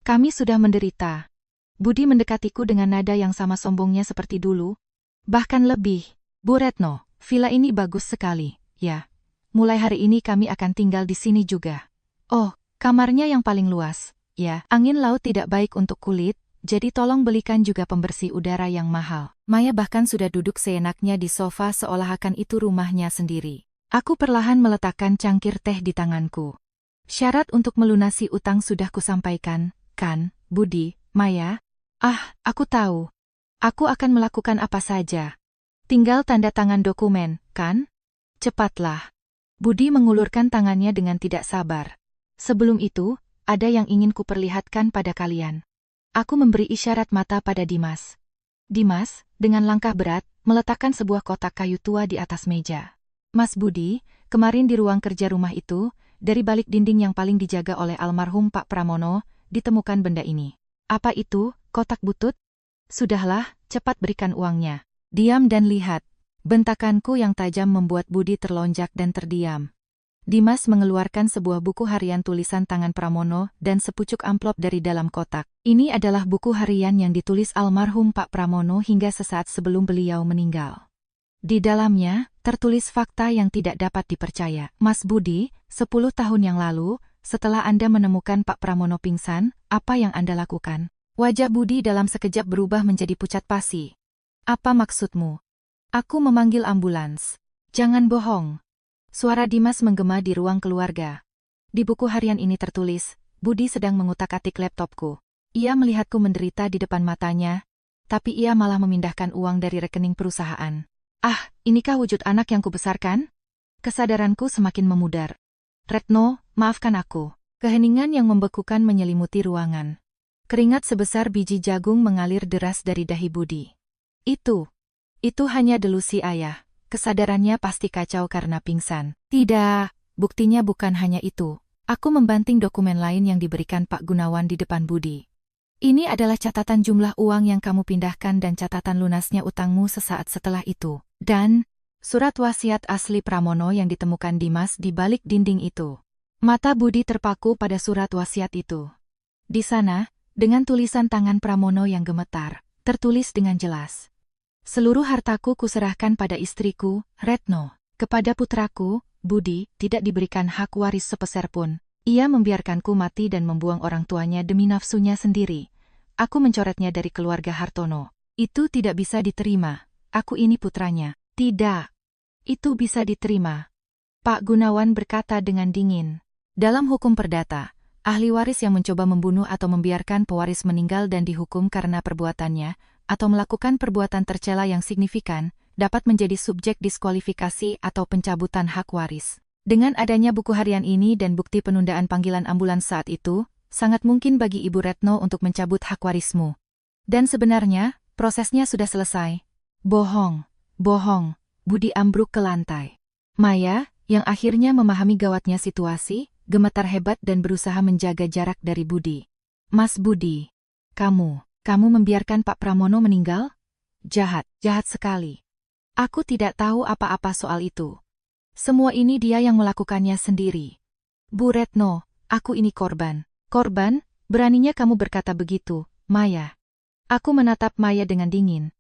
A: Kami sudah menderita. Budi mendekatiku dengan nada yang sama sombongnya seperti dulu. Bahkan lebih. Bu Retno, villa ini bagus sekali, ya. Mulai hari ini kami akan tinggal di sini juga. Oh, kamarnya yang paling luas, ya. Angin laut tidak baik untuk kulit, jadi tolong belikan juga pembersih udara yang mahal. Maya bahkan sudah duduk seenaknya di sofa seolah akan itu rumahnya sendiri. Aku perlahan meletakkan cangkir teh di tanganku. Syarat untuk melunasi utang sudah kusampaikan, kan, Budi, Maya? Ah, aku tahu. Aku akan melakukan apa saja. Tinggal tanda tangan dokumen, kan? Cepatlah. Budi mengulurkan tangannya dengan tidak sabar. Sebelum itu, ada yang ingin kuperlihatkan pada kalian. Aku memberi isyarat mata pada Dimas. Dimas, dengan langkah berat, meletakkan sebuah kotak kayu tua di atas meja. Mas Budi, kemarin di ruang kerja rumah itu, dari balik dinding yang paling dijaga oleh almarhum Pak Pramono, ditemukan benda ini. Apa itu, kotak butut? Sudahlah, cepat berikan uangnya. Diam dan lihat. Bentakanku yang tajam membuat Budi terlonjak dan terdiam. Dimas mengeluarkan sebuah buku harian tulisan tangan Pramono dan sepucuk amplop dari dalam kotak. Ini adalah buku harian yang ditulis almarhum Pak Pramono hingga sesaat sebelum beliau meninggal. Di dalamnya, tertulis fakta yang tidak dapat dipercaya. Mas Budi, 10 tahun yang lalu, setelah Anda menemukan Pak Pramono pingsan, apa yang Anda lakukan? Wajah Budi dalam sekejap berubah menjadi pucat pasi. Apa maksudmu? Aku memanggil ambulans. Jangan bohong. Suara Dimas menggema di ruang keluarga. Di buku harian ini tertulis, Budi sedang mengutak-atik laptopku. Ia melihatku menderita di depan matanya, tapi ia malah memindahkan uang dari rekening perusahaan. Ah, inikah wujud anak yang kubesarkan? Kesadaranku semakin memudar. Retno, maafkan aku. Keheningan yang membekukan menyelimuti ruangan. Keringat sebesar biji jagung mengalir deras dari dahi Budi. Itu hanya delusi ayah. kesadarannya pasti kacau karena pingsan. Tidak, buktinya bukan hanya itu. Aku membanting dokumen lain yang diberikan Pak Gunawan di depan Budi. Ini adalah catatan jumlah uang yang kamu pindahkan dan catatan lunasnya utangmu sesaat setelah itu. Dan surat wasiat asli Pramono yang ditemukan Dimas di balik dinding itu. Mata Budi terpaku pada surat wasiat itu. Di sana, dengan tulisan tangan Pramono yang gemetar, tertulis dengan jelas. Seluruh hartaku kuserahkan pada istriku, Retno. Kepada putraku, Budi, tidak diberikan hak waris sepeser pun. Ia membiarkanku mati dan membuang orang tuanya demi nafsunya sendiri. Aku mencoretnya dari keluarga Hartono. Itu tidak bisa diterima. Aku ini putranya. Tidak. Itu bisa diterima. Pak Gunawan berkata dengan dingin. Dalam hukum perdata, ahli waris yang mencoba membunuh atau membiarkan pewaris meninggal dan dihukum karena perbuatannya, atau melakukan perbuatan tercela yang signifikan, dapat menjadi subjek diskualifikasi atau pencabutan hak waris. Dengan adanya buku harian ini dan bukti penundaan panggilan ambulans saat itu, sangat mungkin bagi Ibu Retno untuk mencabut hak warismu. Dan sebenarnya, prosesnya sudah selesai. Bohong, bohong, Budi ambruk ke lantai. Maya, yang akhirnya memahami gawatnya situasi, gemetar hebat dan berusaha menjaga jarak dari Budi. Mas Budi, kamu membiarkan Pak Pramono meninggal? Jahat, jahat sekali. Aku tidak tahu apa-apa soal itu. Semua ini dia yang melakukannya sendiri. Bu Retno, aku ini korban. Korban? Beraninya kamu berkata begitu, Maya. Aku menatap Maya dengan dingin.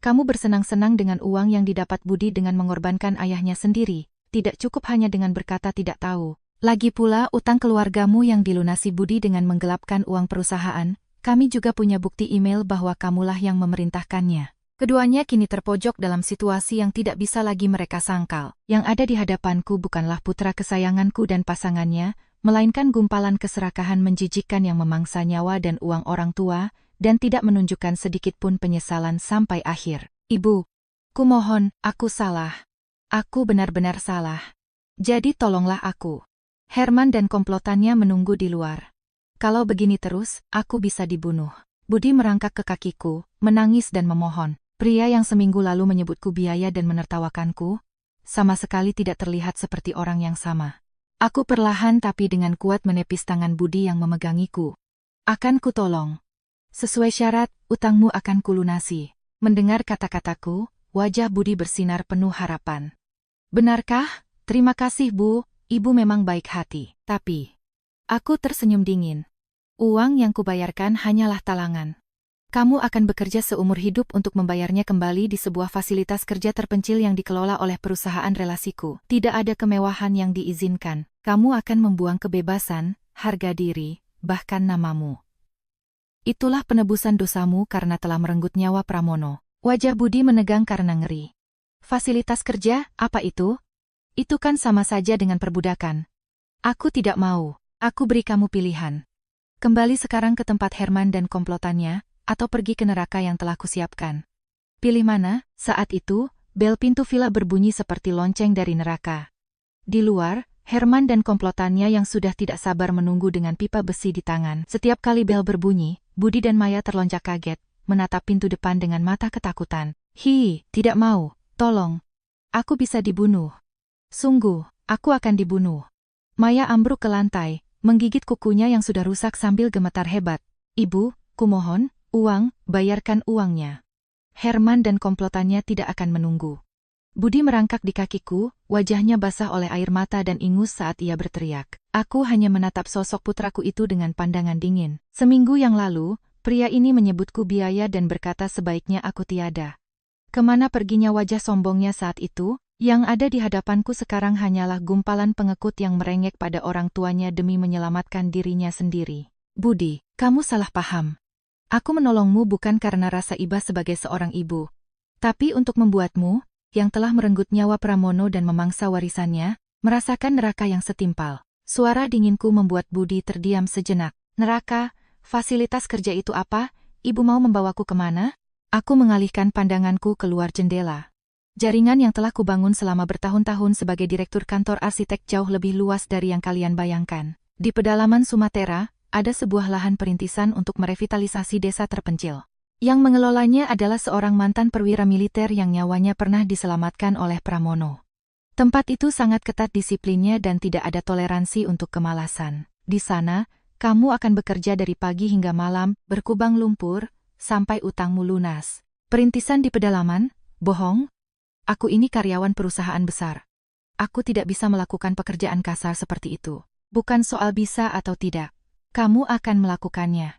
A: Kamu bersenang-senang dengan uang yang didapat Budi dengan mengorbankan ayahnya sendiri, tidak cukup hanya dengan berkata tidak tahu. Lagi pula utang keluargamu yang dilunasi Budi dengan menggelapkan uang perusahaan, kami juga punya bukti email bahwa kamulah yang memerintahkannya. Keduanya kini terpojok dalam situasi yang tidak bisa lagi mereka sangkal. Yang ada di hadapanku bukanlah putra kesayanganku dan pasangannya, melainkan gumpalan keserakahan menjijikkan yang memangsa nyawa dan uang orang tua, dan tidak menunjukkan sedikitpun penyesalan sampai akhir. Ibu, kumohon, aku salah. Aku benar-benar salah. Jadi tolonglah aku. Herman dan komplotannya menunggu di luar. Kalau begini terus, aku bisa dibunuh. Budi merangkak ke kakiku, menangis dan memohon. Pria yang seminggu lalu menyebutku biaya dan menertawakanku, sama sekali tidak terlihat seperti orang yang sama. Aku perlahan tapi dengan kuat menepis tangan Budi yang memegangiku. Akan kutolong. Sesuai syarat, utangmu akan kulunasi. Mendengar kata-kataku, wajah Budi bersinar penuh harapan. Benarkah? Terima kasih Bu, Ibu memang baik hati. Tapi, aku tersenyum dingin. Uang yang kubayarkan hanyalah talangan. Kamu akan bekerja seumur hidup untuk membayarnya kembali di sebuah fasilitas kerja terpencil yang dikelola oleh perusahaan relasiku. Tidak ada kemewahan yang diizinkan. Kamu akan membuang kebebasan, harga diri, bahkan namamu. Itulah penebusan dosamu karena telah merenggut nyawa Pramono. Wajah Budi menegang karena ngeri. Fasilitas kerja, apa itu? Itu kan sama saja dengan perbudakan. Aku tidak mau. Aku beri kamu pilihan. Kembali sekarang ke tempat Herman dan komplotannya, atau pergi ke neraka yang telah kusiapkan. Pilih mana? Saat itu, bel pintu villa berbunyi seperti lonceng dari neraka. Di luar, Herman dan komplotannya yang sudah tidak sabar menunggu dengan pipa besi di tangan. Setiap kali bel berbunyi, Budi dan Maya terlonjak kaget, menatap pintu depan dengan mata ketakutan. Hi, tidak mau, tolong. Aku bisa dibunuh. Sungguh, aku akan dibunuh. Maya ambruk ke lantai, menggigit kukunya yang sudah rusak sambil gemetar hebat. Ibu, kumohon, uang, bayarkan uangnya. Herman dan komplotannya tidak akan menunggu. Budi merangkak di kakiku, wajahnya basah oleh air mata dan ingus saat ia berteriak. Aku hanya menatap sosok putraku itu dengan pandangan dingin. Seminggu yang lalu, pria ini menyebutku biaya dan berkata sebaiknya aku tiada. Kemana perginya wajah sombongnya saat itu? Yang ada di hadapanku sekarang hanyalah gumpalan pengekut yang merengek pada orang tuanya demi menyelamatkan dirinya sendiri. Budi, kamu salah paham. Aku menolongmu bukan karena rasa iba sebagai seorang ibu, tapi untuk membuatmu, yang telah merenggut nyawa Pramono dan memangsa warisannya, merasakan neraka yang setimpal. Suara dinginku membuat Budi terdiam sejenak. Neraka? Fasilitas kerja itu apa? Ibu mau membawaku kemana? Aku mengalihkan pandanganku keluar jendela. Jaringan yang telah kubangun selama bertahun-tahun sebagai direktur kantor arsitek jauh lebih luas dari yang kalian bayangkan. Di pedalaman Sumatera, ada sebuah lahan perintisan untuk merevitalisasi desa terpencil. Yang mengelolanya adalah seorang mantan perwira militer yang nyawanya pernah diselamatkan oleh Pramono. Tempat itu sangat ketat disiplinnya dan tidak ada toleransi untuk kemalasan. Di sana, kamu akan bekerja dari pagi hingga malam, berkubang lumpur, sampai utangmu lunas. Perintisan di pedalaman? Bohong? Aku ini karyawan perusahaan besar. Aku tidak bisa melakukan pekerjaan kasar seperti itu. Bukan soal bisa atau tidak. Kamu akan melakukannya.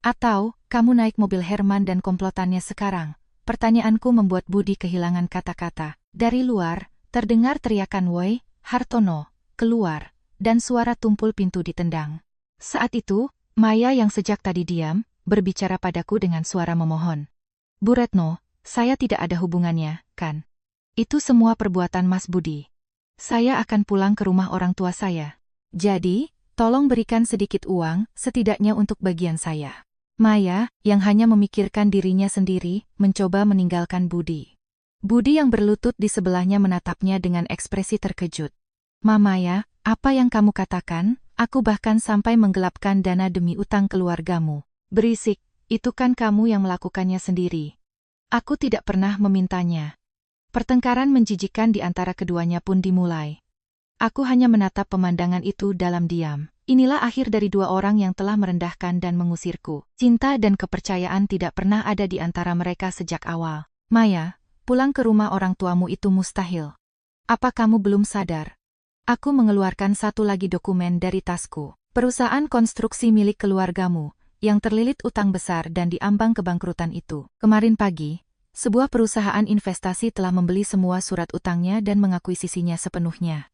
A: Atau, kamu naik mobil Herman dan komplotannya sekarang. Pertanyaanku membuat Budi kehilangan kata-kata. Dari luar, terdengar teriakan "Woi, Hartono, keluar!" dan suara tumpul pintu ditendang. Saat itu, Maya yang sejak tadi diam, berbicara padaku dengan suara memohon. "Bu Retno, saya tidak ada hubungannya, kan? Itu semua perbuatan Mas Budi. Saya akan pulang ke rumah orang tua saya. Jadi, tolong berikan sedikit uang, setidaknya untuk bagian saya." Maya, yang hanya memikirkan dirinya sendiri, mencoba meninggalkan Budi. Budi yang berlutut di sebelahnya menatapnya dengan ekspresi terkejut. "Maya, apa yang kamu katakan? Aku bahkan sampai menggelapkan dana demi utang keluargamu." "Berisik, itu kan kamu yang melakukannya sendiri. Aku tidak pernah memintanya." Pertengkaran menjijikkan di antara keduanya pun dimulai. Aku hanya menatap pemandangan itu dalam diam. Inilah akhir dari dua orang yang telah merendahkan dan mengusirku. Cinta dan kepercayaan tidak pernah ada di antara mereka sejak awal. "Maya, pulang ke rumah orang tuamu itu mustahil. Apa kamu belum sadar?" Aku mengeluarkan satu lagi dokumen dari tasku. "Perusahaan konstruksi milik keluargamu, yang terlilit utang besar dan diambang kebangkrutan itu. Kemarin pagi, sebuah perusahaan investasi telah membeli semua surat utangnya dan mengakuisisinya sepenuhnya.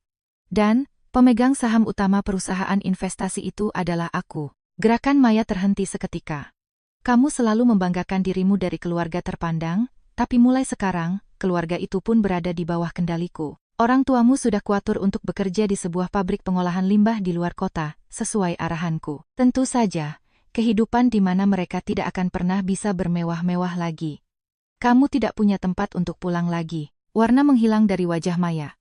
A: Dan, pemegang saham utama perusahaan investasi itu adalah aku." Gerakan Maya terhenti seketika. "Kamu selalu membanggakan dirimu dari keluarga terpandang, tapi mulai sekarang, keluarga itu pun berada di bawah kendaliku. Orang tuamu sudah kuatur untuk bekerja di sebuah pabrik pengolahan limbah di luar kota, sesuai arahanku. Tentu saja, kehidupan di mana mereka tidak akan pernah bisa bermewah-mewah lagi. Kamu tidak punya tempat untuk pulang lagi." Warna menghilang dari wajah Maya.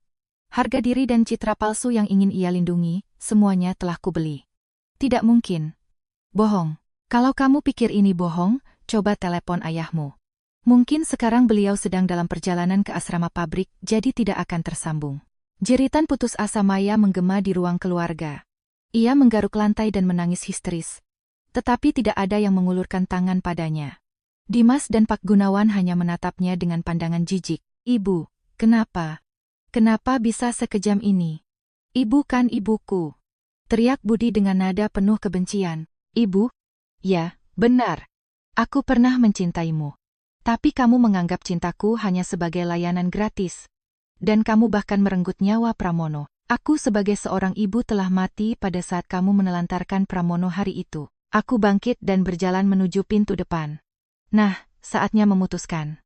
A: Harga diri dan citra palsu yang ingin ia lindungi, semuanya telah kubeli. "Tidak mungkin. Bohong. Kalau kamu pikir ini bohong, coba telepon ayahmu. Mungkin sekarang beliau sedang dalam perjalanan ke asrama pabrik, jadi tidak akan tersambung." Jeritan putus asa Maya menggema di ruang keluarga. Ia menggaruk lantai dan menangis histeris. Tetapi tidak ada yang mengulurkan tangan padanya. Dimas dan Pak Gunawan hanya menatapnya dengan pandangan jijik. "Ibu, kenapa? Kenapa bisa sekejam ini? Ibu kan ibuku!" teriak Budi dengan nada penuh kebencian. "Ibu? Ya, benar. Aku pernah mencintaimu. Tapi kamu menganggap cintaku hanya sebagai layanan gratis. Dan kamu bahkan merenggut nyawa Pramono. Aku sebagai seorang ibu telah mati pada saat kamu menelantarkan Pramono hari itu." Aku bangkit dan berjalan menuju pintu depan. "Nah, saatnya memutuskan.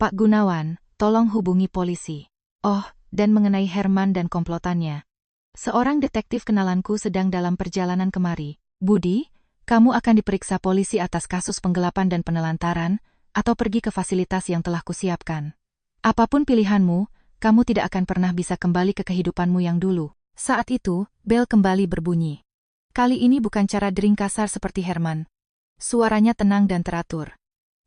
A: Pak Gunawan, tolong hubungi polisi. Oh, dan mengenai Herman dan komplotannya. Seorang detektif kenalanku sedang dalam perjalanan kemari. Budi, kamu akan diperiksa polisi atas kasus penggelapan dan penelantaran, atau pergi ke fasilitas yang telah kusiapkan. Apapun pilihanmu, kamu tidak akan pernah bisa kembali ke kehidupanmu yang dulu." Saat itu, bel kembali berbunyi. Kali ini bukan cara dering kasar seperti Herman. Suaranya tenang dan teratur.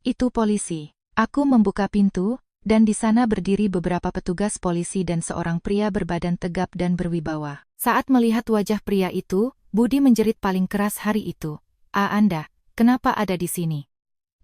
A: "Itu polisi." Aku membuka pintu, dan di sana berdiri beberapa petugas polisi dan seorang pria berbadan tegap dan berwibawa. Saat melihat wajah pria itu, Budi menjerit paling keras hari itu. Anda, kenapa ada di sini?"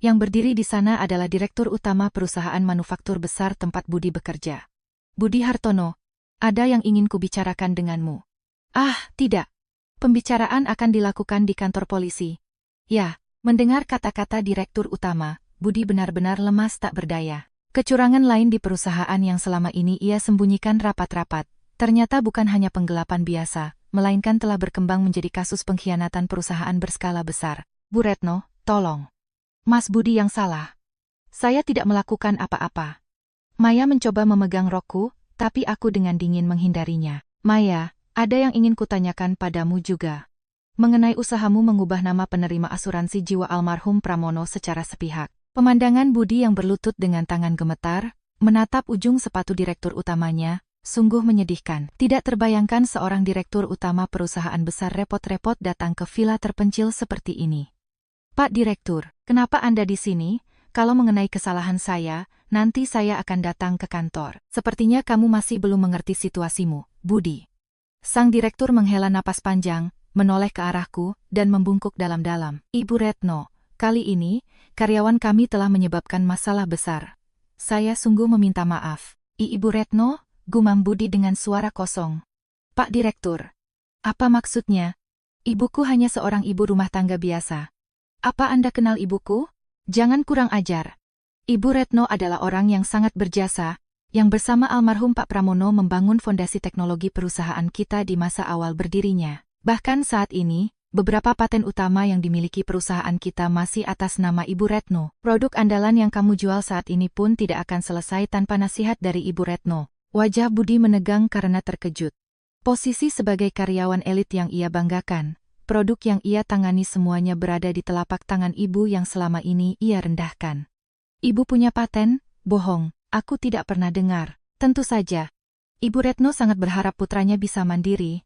A: Yang berdiri di sana adalah Direktur Utama perusahaan manufaktur besar tempat Budi bekerja. "Budi Hartono, ada yang ingin kubicarakan denganmu." "Ah, tidak. Pembicaraan akan dilakukan di kantor polisi." Ya, mendengar kata-kata Direktur Utama, Budi benar-benar lemas tak berdaya. Kecurangan lain di perusahaan yang selama ini ia sembunyikan rapat-rapat, ternyata bukan hanya penggelapan biasa, melainkan telah berkembang menjadi kasus pengkhianatan perusahaan berskala besar. "Bu Retno, tolong. Mas Budi yang salah. Saya tidak melakukan apa-apa." Maya mencoba memegang rokku, tapi aku dengan dingin menghindarinya. "Maya, ada yang ingin kutanyakan padamu juga. Mengenai usahamu mengubah nama penerima asuransi jiwa almarhum Pramono secara sepihak." Pemandangan Budi yang berlutut dengan tangan gemetar, menatap ujung sepatu direktur utamanya, sungguh menyedihkan. Tidak terbayangkan seorang direktur utama perusahaan besar repot-repot datang ke villa terpencil seperti ini. "Pak Direktur, kenapa Anda di sini? Kalau mengenai kesalahan saya, nanti saya akan datang ke kantor. Sepertinya kamu masih belum mengerti situasimu, Budi. Sang direktur menghela napas panjang, menoleh ke arahku, dan membungkuk dalam-dalam. Ibu Retno, kali ini, karyawan kami telah menyebabkan masalah besar. Saya sungguh meminta maaf. Ibu Retno, gumam Budi dengan suara kosong. Pak Direktur, apa maksudnya? Ibuku hanya seorang ibu rumah tangga biasa. Apa Anda kenal ibuku? Jangan kurang ajar. Ibu Retno adalah orang yang sangat berjasa, yang bersama almarhum Pak Pramono membangun fondasi teknologi perusahaan kita di masa awal berdirinya. Bahkan saat ini, beberapa paten utama yang dimiliki perusahaan kita masih atas nama Ibu Retno. Produk andalan yang kamu jual saat ini pun tidak akan selesai tanpa nasihat dari Ibu Retno. Wajah Budi menegang karena terkejut. Posisi sebagai karyawan elit yang ia banggakan, produk yang ia tangani semuanya berada di telapak tangan ibu yang selama ini ia rendahkan. Ibu punya paten? Bohong, aku tidak pernah dengar. Tentu saja. Ibu Retno sangat berharap putranya bisa mandiri.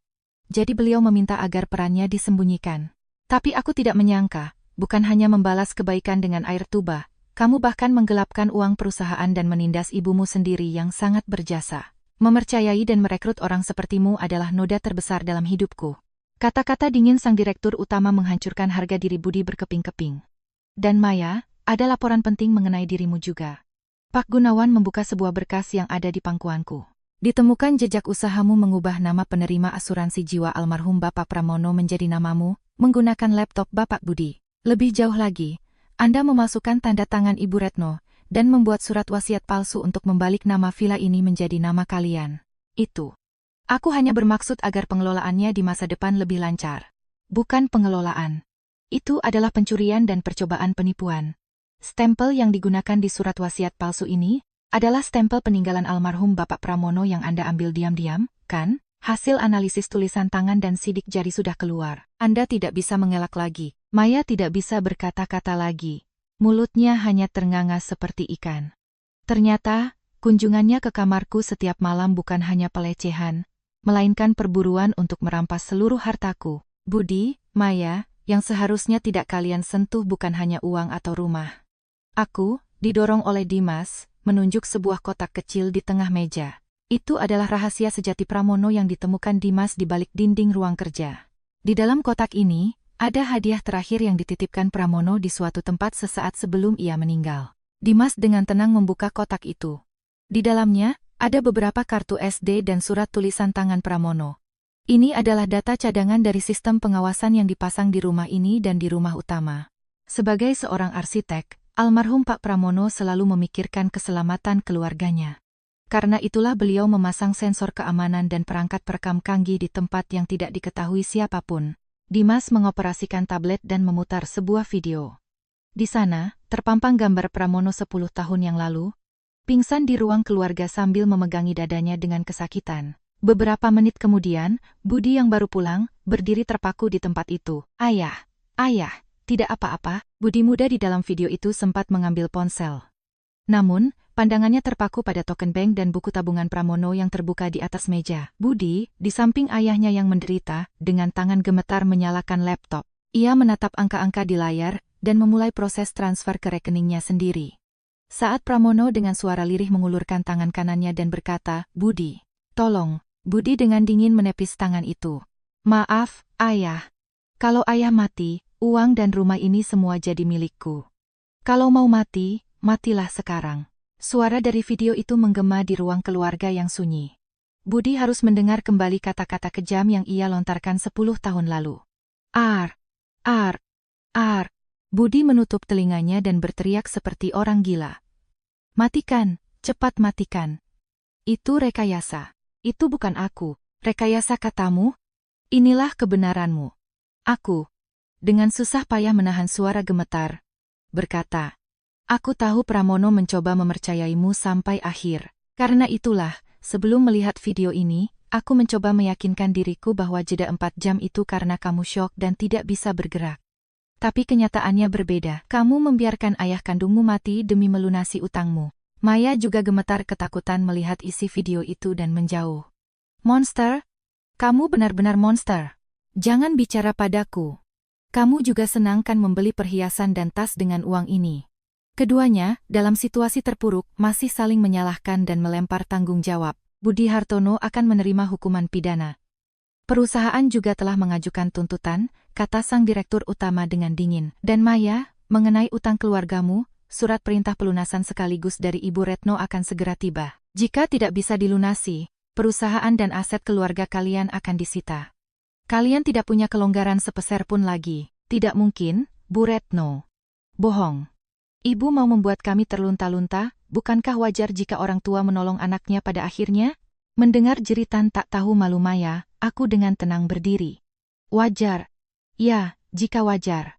A: Jadi beliau meminta agar perannya disembunyikan. Tapi aku tidak menyangka, bukan hanya membalas kebaikan dengan air tuba, kamu bahkan menggelapkan uang perusahaan dan menindas ibumu sendiri yang sangat berjasa. Memercayai dan merekrut orang sepertimu adalah noda terbesar dalam hidupku. Kata-kata dingin sang direktur utama menghancurkan harga diri Budi berkeping-keping. Dan Maya, ada laporan penting mengenai dirimu juga. Pak Gunawan membuka sebuah berkas yang ada di pangkuanku. Ditemukan jejak usahamu mengubah nama penerima asuransi jiwa almarhum Bapak Pramono menjadi namamu, menggunakan laptop Bapak Budi. Lebih jauh lagi, Anda memasukkan tanda tangan Ibu Retno, dan membuat surat wasiat palsu untuk membalik nama villa ini menjadi nama kalian. Itu. Aku hanya bermaksud agar pengelolaannya di masa depan lebih lancar. Bukan pengelolaan. Itu adalah pencurian dan percobaan penipuan. Stempel yang digunakan di surat wasiat palsu ini, adalah stempel peninggalan almarhum Bapak Pramono yang Anda ambil diam-diam, kan? Hasil analisis tulisan tangan dan sidik jari sudah keluar. Anda tidak bisa mengelak lagi. Maya tidak bisa berkata-kata lagi. Mulutnya hanya ternganga seperti ikan. Ternyata, kunjungannya ke kamarku setiap malam bukan hanya pelecehan, melainkan perburuan untuk merampas seluruh hartaku. Budi, Maya, yang seharusnya tidak kalian sentuh bukan hanya uang atau rumah. Aku, didorong oleh Dimas, menunjuk sebuah kotak kecil di tengah meja. Itu adalah rahasia sejati Pramono yang ditemukan Dimas di balik dinding ruang kerja. Di dalam kotak ini, ada hadiah terakhir yang dititipkan Pramono di suatu tempat sesaat sebelum ia meninggal. Dimas dengan tenang membuka kotak itu. Di dalamnya, ada beberapa kartu SD dan surat tulisan tangan Pramono. Ini adalah data cadangan dari sistem pengawasan yang dipasang di rumah ini dan di rumah utama. Sebagai seorang arsitek, almarhum Pak Pramono selalu memikirkan keselamatan keluarganya. Karena itulah beliau memasang sensor keamanan dan perangkat perekam canggih di tempat yang tidak diketahui siapapun. Dimas mengoperasikan tablet dan memutar sebuah video. Di sana, terpampang gambar Pramono 10 tahun yang lalu, pingsan di ruang keluarga sambil memegangi dadanya dengan kesakitan. Beberapa menit kemudian, Budi yang baru pulang, berdiri terpaku di tempat itu. Ayah, tidak apa-apa, Budi muda di dalam video itu sempat mengambil ponsel. Namun, pandangannya terpaku pada token bank dan buku tabungan Pramono yang terbuka di atas meja. Budi, di samping ayahnya yang menderita, dengan tangan gemetar menyalakan laptop. Ia menatap angka-angka di layar, dan memulai proses transfer ke rekeningnya sendiri. Saat Pramono dengan suara lirih mengulurkan tangan kanannya dan berkata, Budi, tolong. Budi dengan dingin menepis tangan itu. Maaf, ayah. Kalau ayah mati, uang dan rumah ini semua jadi milikku. Kalau mau mati, matilah sekarang. Suara dari video itu menggema di ruang keluarga yang sunyi. Budi harus mendengar kembali kata-kata kejam yang ia lontarkan 10 tahun lalu. Ar. Budi menutup telinganya dan berteriak seperti orang gila. Matikan, cepat matikan. Itu rekayasa. Itu bukan aku. Rekayasa katamu? Inilah kebenaranmu. Aku, dengan susah payah menahan suara gemetar, berkata, aku tahu Pramono mencoba mempercayaimu sampai akhir. Karena itulah, sebelum melihat video ini, aku mencoba meyakinkan diriku bahwa jeda 4 jam itu karena kamu syok dan tidak bisa bergerak. Tapi kenyataannya berbeda. Kamu membiarkan ayah kandungmu mati demi melunasi utangmu. Maya juga gemetar ketakutan melihat isi video itu dan menjauh. Monster? Kamu benar-benar monster. Jangan bicara padaku. Kamu juga senang kan membeli perhiasan dan tas dengan uang ini. Keduanya, dalam situasi terpuruk, masih saling menyalahkan dan melempar tanggung jawab. Budi Hartono akan menerima hukuman pidana. Perusahaan juga telah mengajukan tuntutan, kata sang direktur utama dengan dingin. Dan Maya, mengenai utang keluargamu, surat perintah pelunasan sekaligus dari Ibu Retno akan segera tiba. Jika tidak bisa dilunasi, perusahaan dan aset keluarga kalian akan disita. Kalian tidak punya kelonggaran sepeser pun lagi. Tidak mungkin, Bu Retno. Bohong. Ibu mau membuat kami terlunta-lunta, bukankah wajar jika orang tua menolong anaknya pada akhirnya? Mendengar jeritan tak tahu malu Maya, aku dengan tenang berdiri. Wajar. Ya, jika wajar.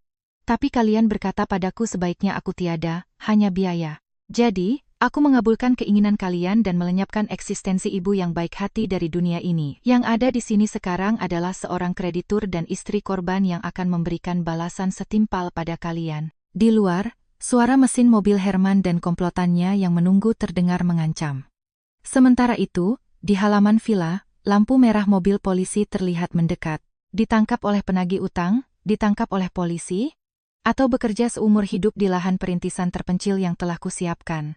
A: Tapi kalian berkata padaku sebaiknya aku tiada, hanya biaya. Jadi, aku mengabulkan keinginan kalian dan melenyapkan eksistensi ibu yang baik hati dari dunia ini. Yang ada di sini sekarang adalah seorang kreditur dan istri korban yang akan memberikan balasan setimpal pada kalian. Di luar, suara mesin mobil Herman dan komplotannya yang menunggu terdengar mengancam. Sementara itu, di halaman villa, lampu merah mobil polisi terlihat mendekat. Ditangkap oleh penagih utang, ditangkap oleh polisi, atau bekerja seumur hidup di lahan perintisan terpencil yang telah kusiapkan.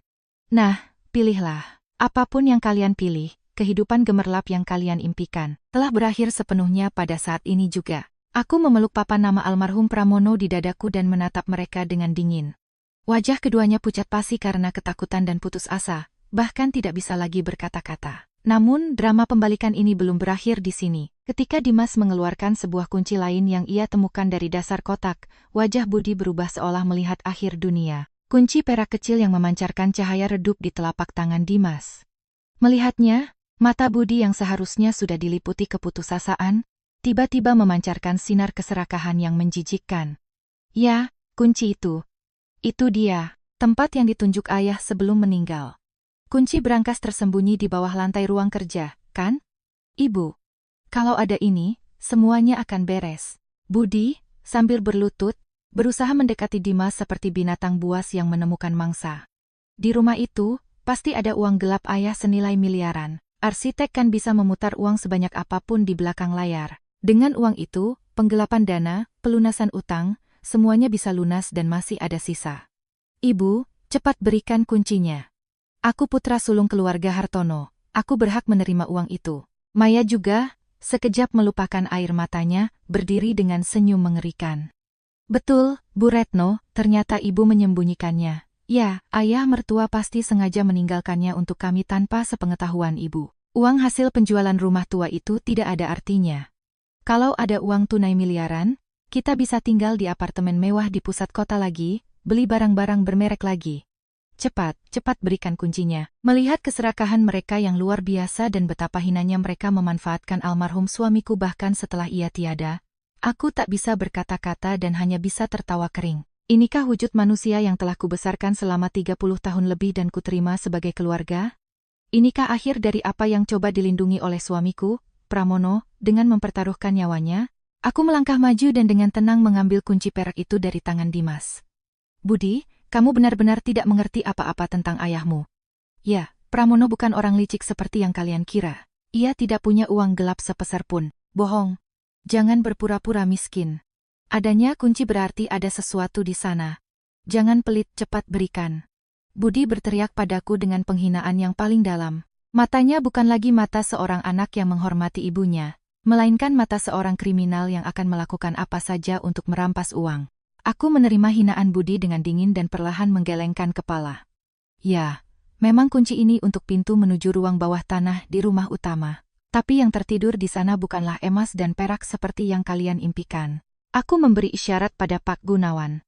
A: Nah, pilihlah. Apapun yang kalian pilih, kehidupan gemerlap yang kalian impikan, telah berakhir sepenuhnya pada saat ini juga. Aku memeluk papan nama almarhum Pramono di dadaku dan menatap mereka dengan dingin. Wajah keduanya pucat pasi karena ketakutan dan putus asa, bahkan tidak bisa lagi berkata-kata. Namun, drama pembalikan ini belum berakhir di sini. Ketika Dimas mengeluarkan sebuah kunci lain yang ia temukan dari dasar kotak, wajah Budi berubah seolah melihat akhir dunia. Kunci perak kecil yang memancarkan cahaya redup di telapak tangan Dimas. Melihatnya, mata Budi yang seharusnya sudah diliputi keputusasaan, tiba-tiba memancarkan sinar keserakahan yang menjijikkan. Ya, kunci itu. Itu dia, tempat yang ditunjuk ayah sebelum meninggal. Kunci berangkas tersembunyi di bawah lantai ruang kerja, kan? Ibu, kalau ada ini, semuanya akan beres. Budi, sambil berlutut, berusaha mendekati Dimas seperti binatang buas yang menemukan mangsa. Di rumah itu, pasti ada uang gelap ayah senilai miliaran. Arsitek kan bisa memutar uang sebanyak apapun di belakang layar. Dengan uang itu, penggelapan dana, pelunasan utang, semuanya bisa lunas dan masih ada sisa. Ibu, cepat berikan kuncinya. Aku putra sulung keluarga Hartono. Aku berhak menerima uang itu. Maya juga, sekejap melupakan air matanya, berdiri dengan senyum mengerikan. Betul, Bu Retno, ternyata ibu menyembunyikannya. Ya, ayah mertua pasti sengaja meninggalkannya untuk kami tanpa sepengetahuan ibu. Uang hasil penjualan rumah tua itu tidak ada artinya. Kalau ada uang tunai miliaran, kita bisa tinggal di apartemen mewah di pusat kota lagi, beli barang-barang bermerek lagi. Cepat, cepat berikan kuncinya. Melihat keserakahan mereka yang luar biasa dan betapa hinanya mereka memanfaatkan almarhum suamiku bahkan setelah ia tiada, aku tak bisa berkata-kata dan hanya bisa tertawa kering. Inikah wujud manusia yang telah kubesarkan selama 30 tahun lebih dan kuterima sebagai keluarga? Inikah akhir dari apa yang coba dilindungi oleh suamiku, Pramono, dengan mempertaruhkan nyawanya? Aku melangkah maju dan dengan tenang mengambil kunci perak itu dari tangan Dimas. Budi, kamu benar-benar tidak mengerti apa-apa tentang ayahmu. Ya, Pramono bukan orang licik seperti yang kalian kira. Ia tidak punya uang gelap sepeser pun. Bohong. Jangan berpura-pura miskin. Adanya kunci berarti ada sesuatu di sana. Jangan pelit, cepat berikan. Budi berteriak padaku dengan penghinaan yang paling dalam. Matanya bukan lagi mata seorang anak yang menghormati ibunya, melainkan mata seorang kriminal yang akan melakukan apa saja untuk merampas uang. Aku menerima hinaan Budi dengan dingin dan perlahan menggelengkan kepala. Ya, memang kunci ini untuk pintu menuju ruang bawah tanah di rumah utama. Tapi yang tertidur di sana bukanlah emas dan perak seperti yang kalian impikan. Aku memberi isyarat pada Pak Gunawan.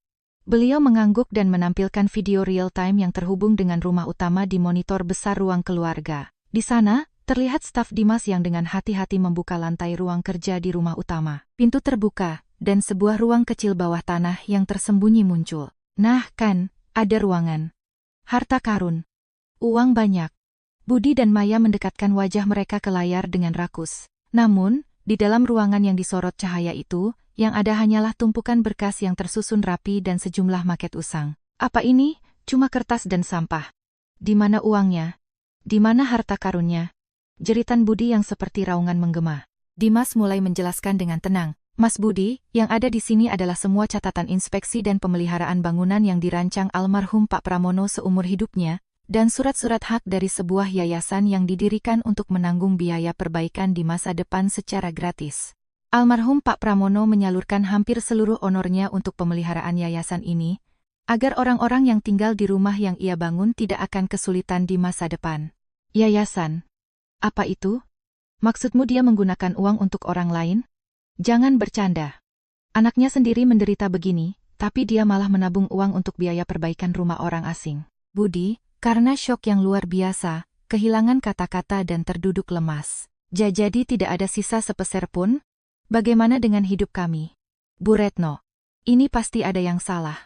A: Beliau mengangguk dan menampilkan video real-time yang terhubung dengan rumah utama di monitor besar ruang keluarga. Di sana, terlihat staf Dimas yang dengan hati-hati membuka lantai ruang kerja di rumah utama. Pintu terbuka, dan sebuah ruang kecil bawah tanah yang tersembunyi muncul. Nah kan, ada ruangan. Harta karun. Uang banyak. Budi dan Maya mendekatkan wajah mereka ke layar dengan rakus. Namun, di dalam ruangan yang disorot cahaya itu, yang ada hanyalah tumpukan berkas yang tersusun rapi dan sejumlah maket usang. Apa ini? Cuma kertas dan sampah. Di mana uangnya? Di mana harta karunnya? Jeritan Budi yang seperti raungan menggema. Dimas mulai menjelaskan dengan tenang. Mas Budi, yang ada di sini adalah semua catatan inspeksi dan pemeliharaan bangunan yang dirancang almarhum Pak Pramono seumur hidupnya, dan surat-surat hak dari sebuah yayasan yang didirikan untuk menanggung biaya perbaikan di masa depan secara gratis. Almarhum Pak Pramono menyalurkan hampir seluruh honornya untuk pemeliharaan yayasan ini, agar orang-orang yang tinggal di rumah yang ia bangun tidak akan kesulitan di masa depan. Yayasan? Apa itu? Maksudmu dia menggunakan uang untuk orang lain? Jangan bercanda. Anaknya sendiri menderita begini, tapi dia malah menabung uang untuk biaya perbaikan rumah orang asing. Budi, karena syok yang luar biasa, kehilangan kata-kata dan terduduk lemas. Jadi tidak ada sisa sepeser pun? Bagaimana dengan hidup kami? Bu Retno, ini pasti ada yang salah.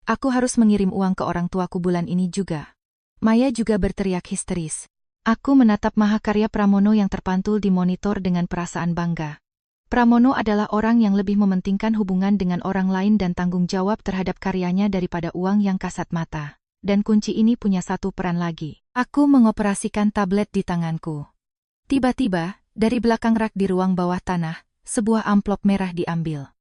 A: Aku harus mengirim uang ke orang tuaku bulan ini juga. Maya juga berteriak histeris. Aku menatap mahakarya Pramono yang terpantul di monitor dengan perasaan bangga. Pramono adalah orang yang lebih mementingkan hubungan dengan orang lain dan tanggung jawab terhadap karyanya daripada uang yang kasat mata. Dan kunci ini punya satu peran lagi. Aku mengoperasikan tablet di tanganku. Tiba-tiba, dari belakang rak di ruang bawah tanah, sebuah amplop merah diambil.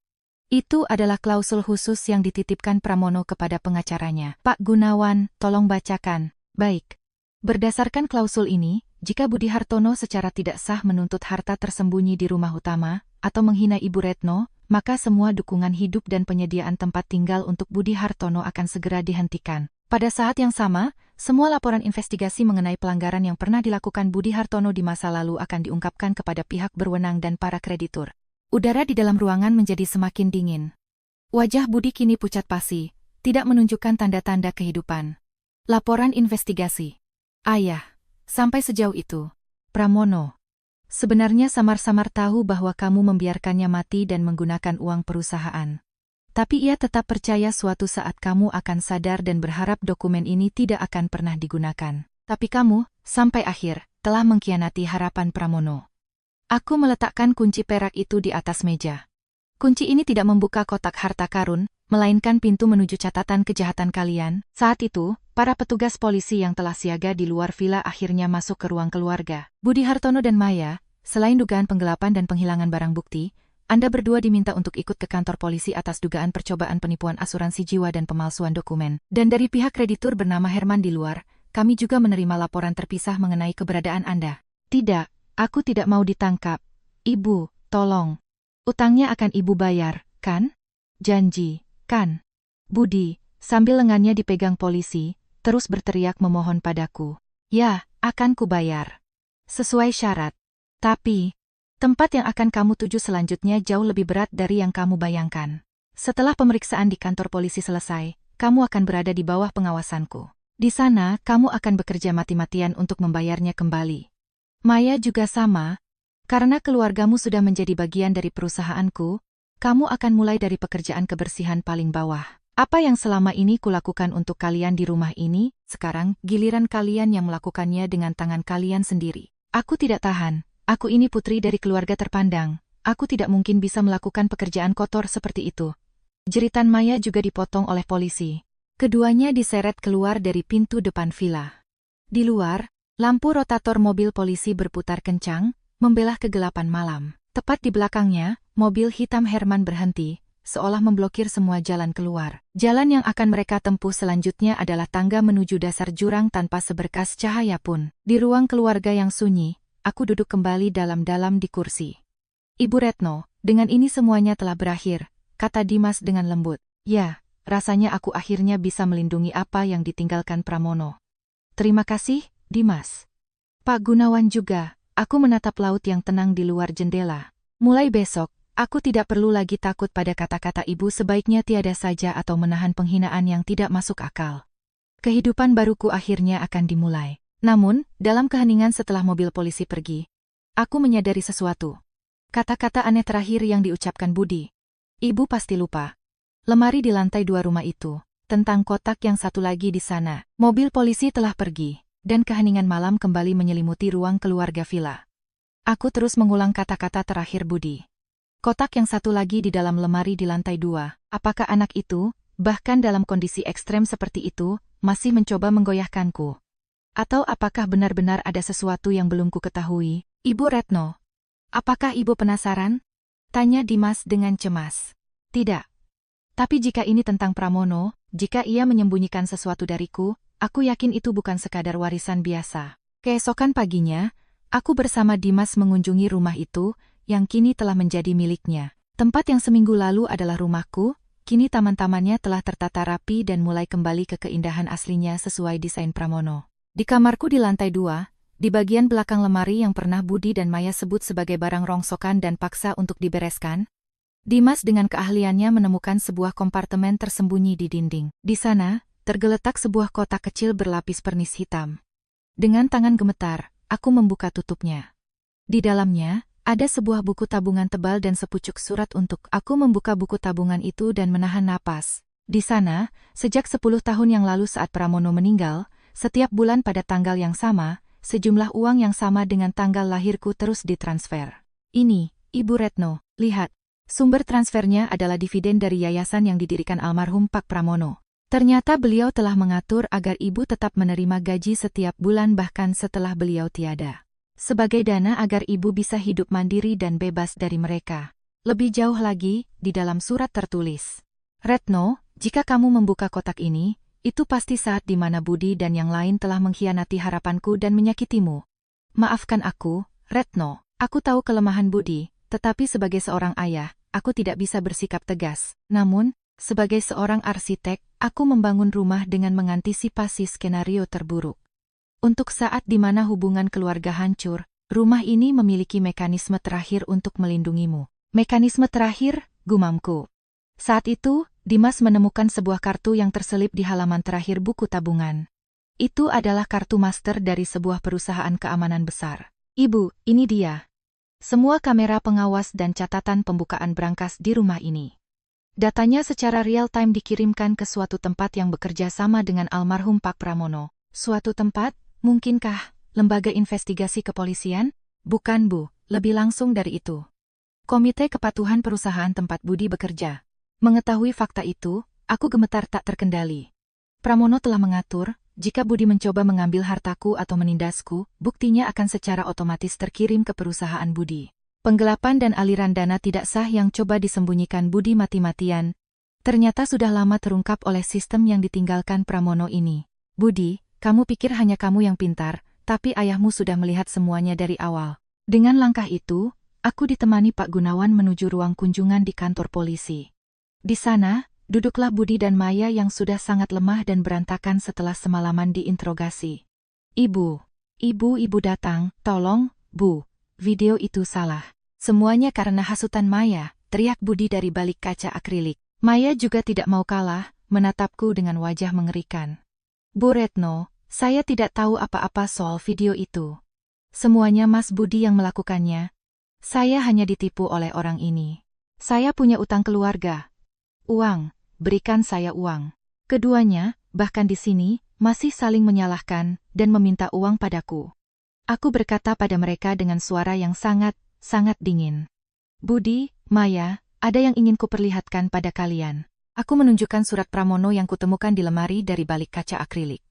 A: Itu adalah klausul khusus yang dititipkan Pramono kepada pengacaranya. Pak Gunawan, tolong bacakan. Baik. Berdasarkan klausul ini, jika Budi Hartono secara tidak sah menuntut harta tersembunyi di rumah utama, atau menghina Ibu Retno, maka semua dukungan hidup dan penyediaan tempat tinggal untuk Budi Hartono akan segera dihentikan. Pada saat yang sama, semua laporan investigasi mengenai pelanggaran yang pernah dilakukan Budi Hartono di masa lalu akan diungkapkan kepada pihak berwenang dan para kreditur. Udara di dalam ruangan menjadi semakin dingin. Wajah Budi kini pucat pasi, tidak menunjukkan tanda-tanda kehidupan. Laporan investigasi. Ayah, sampai sejauh itu. Pramono, sebenarnya samar-samar tahu bahwa kamu membiarkannya mati dan menggunakan uang perusahaan. Tapi ia tetap percaya suatu saat kamu akan sadar dan berharap dokumen ini tidak akan pernah digunakan. Tapi kamu, sampai akhir, telah mengkhianati harapan Pramono. Aku meletakkan kunci perak itu di atas meja. Kunci ini tidak membuka kotak harta karun, melainkan pintu menuju catatan kejahatan kalian. Saat itu, para petugas polisi yang telah siaga di luar vila akhirnya masuk ke ruang keluarga. Budi Hartono dan Maya, selain dugaan penggelapan dan penghilangan barang bukti, Anda berdua diminta untuk ikut ke kantor polisi atas dugaan percobaan penipuan asuransi jiwa dan pemalsuan dokumen. Dan dari pihak kreditur bernama Herman di luar, kami juga menerima laporan terpisah mengenai keberadaan Anda. Tidak, aku tidak mau ditangkap. Ibu, tolong. Utangnya akan Ibu bayar, kan? Janji, kan? Budi, sambil lengannya dipegang polisi, terus berteriak memohon padaku. Ya, akan kubayar. Sesuai syarat. Tapi, tempat yang akan kamu tuju selanjutnya jauh lebih berat dari yang kamu bayangkan. Setelah pemeriksaan di kantor polisi selesai, kamu akan berada di bawah pengawasanku. Di sana, kamu akan bekerja mati-matian untuk membayarnya kembali. Maya juga sama. Karena keluargamu sudah menjadi bagian dari perusahaanku, kamu akan mulai dari pekerjaan kebersihan paling bawah. Apa yang selama ini kulakukan untuk kalian di rumah ini, sekarang giliran kalian yang melakukannya dengan tangan kalian sendiri. Aku tidak tahan, aku ini putri dari keluarga terpandang, aku tidak mungkin bisa melakukan pekerjaan kotor seperti itu. Jeritan Maya juga dipotong oleh polisi. Keduanya diseret keluar dari pintu depan vila. Di luar, lampu rotator mobil polisi berputar kencang, membelah kegelapan malam. Tepat di belakangnya, mobil hitam Herman berhenti, seolah memblokir semua jalan keluar. Jalan yang akan mereka tempuh selanjutnya adalah tangga menuju dasar jurang tanpa seberkas cahaya pun. Di ruang keluarga yang sunyi, aku duduk kembali dalam-dalam di kursi. Ibu Retno, dengan ini semuanya telah berakhir, kata Dimas dengan lembut. Ya, rasanya aku akhirnya bisa melindungi apa yang ditinggalkan Pramono. Terima kasih, Dimas. Pak Gunawan juga. Aku menatap laut yang tenang di luar jendela. Mulai besok, aku tidak perlu lagi takut pada kata-kata ibu sebaiknya tiada saja atau menahan penghinaan yang tidak masuk akal. Kehidupan baruku akhirnya akan dimulai. Namun, dalam keheningan setelah mobil polisi pergi, aku menyadari sesuatu. Kata-kata aneh terakhir yang diucapkan Budi. Ibu pasti lupa. Lemari di lantai 2 rumah itu, tentang kotak yang satu lagi di sana. Mobil polisi telah pergi. Dan keheningan malam kembali menyelimuti ruang keluarga vila. Aku terus mengulang kata-kata terakhir Budi. Kotak yang satu lagi di dalam lemari di lantai 2, apakah anak itu, bahkan dalam kondisi ekstrem seperti itu, masih mencoba menggoyahkanku? Atau apakah benar-benar ada sesuatu yang belum ku ketahui? Ibu Retno, apakah ibu penasaran? Tanya Dimas dengan cemas. Tidak. Tapi jika ini tentang Pramono, jika ia menyembunyikan sesuatu dariku, aku yakin itu bukan sekadar warisan biasa. Keesokan paginya, aku bersama Dimas mengunjungi rumah itu, yang kini telah menjadi miliknya. Tempat yang seminggu lalu adalah rumahku, kini taman-tamannya telah tertata rapi dan mulai kembali ke keindahan aslinya sesuai desain Pramono. Di kamarku di lantai 2, di bagian belakang lemari yang pernah Budi dan Maya sebut sebagai barang rongsokan dan paksa untuk dibereskan, Dimas dengan keahliannya menemukan sebuah kompartemen tersembunyi di dinding. Di sana, tergeletak sebuah kotak kecil berlapis pernis hitam. Dengan tangan gemetar, aku membuka tutupnya. Di dalamnya, ada sebuah buku tabungan tebal dan sepucuk surat untuk aku membuka buku tabungan itu dan menahan napas. Di sana, sejak 10 tahun yang lalu saat Pramono meninggal, setiap bulan pada tanggal yang sama, sejumlah uang yang sama dengan tanggal lahirku terus ditransfer. Ini, Ibu Retno, lihat. Sumber transfernya adalah dividen dari yayasan yang didirikan almarhum Pak Pramono. Ternyata beliau telah mengatur agar ibu tetap menerima gaji setiap bulan bahkan setelah beliau tiada. Sebagai dana agar ibu bisa hidup mandiri dan bebas dari mereka. Lebih jauh lagi, di dalam surat tertulis, Retno, jika kamu membuka kotak ini, itu pasti saat di mana Budi dan yang lain telah mengkhianati harapanku dan menyakitimu. Maafkan aku, Retno, aku tahu kelemahan Budi, tetapi sebagai seorang ayah, aku tidak bisa bersikap tegas. Namun, sebagai seorang arsitek, aku membangun rumah dengan mengantisipasi skenario terburuk. Untuk saat di mana hubungan keluarga hancur, rumah ini memiliki mekanisme terakhir untuk melindungimu. Mekanisme terakhir, gumamku. Saat itu, Dimas menemukan sebuah kartu yang terselip di halaman terakhir buku tabungan. Itu adalah kartu master dari sebuah perusahaan keamanan besar. Ibu, ini dia. Semua kamera pengawas dan catatan pembukaan brankas di rumah ini. Datanya secara real-time dikirimkan ke suatu tempat yang bekerja sama dengan almarhum Pak Pramono. Suatu tempat? Mungkinkah lembaga investigasi kepolisian? Bukan, Bu, lebih langsung dari itu. Komite Kepatuhan Perusahaan tempat Budi bekerja. Mengetahui fakta itu, aku gemetar tak terkendali. Pramono telah mengatur, jika Budi mencoba mengambil hartaku atau menindasku, buktinya akan secara otomatis terkirim ke perusahaan Budi. Penggelapan dan aliran dana tidak sah yang coba disembunyikan Budi mati-matian, ternyata sudah lama terungkap oleh sistem yang ditinggalkan Pramono ini. Budi, kamu pikir hanya kamu yang pintar, tapi ayahmu sudah melihat semuanya dari awal. Dengan langkah itu, aku ditemani Pak Gunawan menuju ruang kunjungan di kantor polisi. Di sana, duduklah Budi dan Maya yang sudah sangat lemah dan berantakan setelah semalaman diinterogasi. Ibu datang, tolong, Bu, video itu salah. Semuanya karena hasutan Maya, teriak Budi dari balik kaca akrilik. Maya juga tidak mau kalah, menatapku dengan wajah mengerikan. Bu Retno, saya tidak tahu apa-apa soal video itu. Semuanya Mas Budi yang melakukannya. Saya hanya ditipu oleh orang ini. Saya punya utang keluarga. Uang, berikan saya uang. Keduanya, bahkan di sini, masih saling menyalahkan dan meminta uang padaku. Aku berkata pada mereka dengan suara yang sangat dingin. Budi, Maya, ada yang ingin kuperlihatkan pada kalian. Aku menunjukkan surat Pramono yang kutemukan di lemari dari balik kaca akrilik.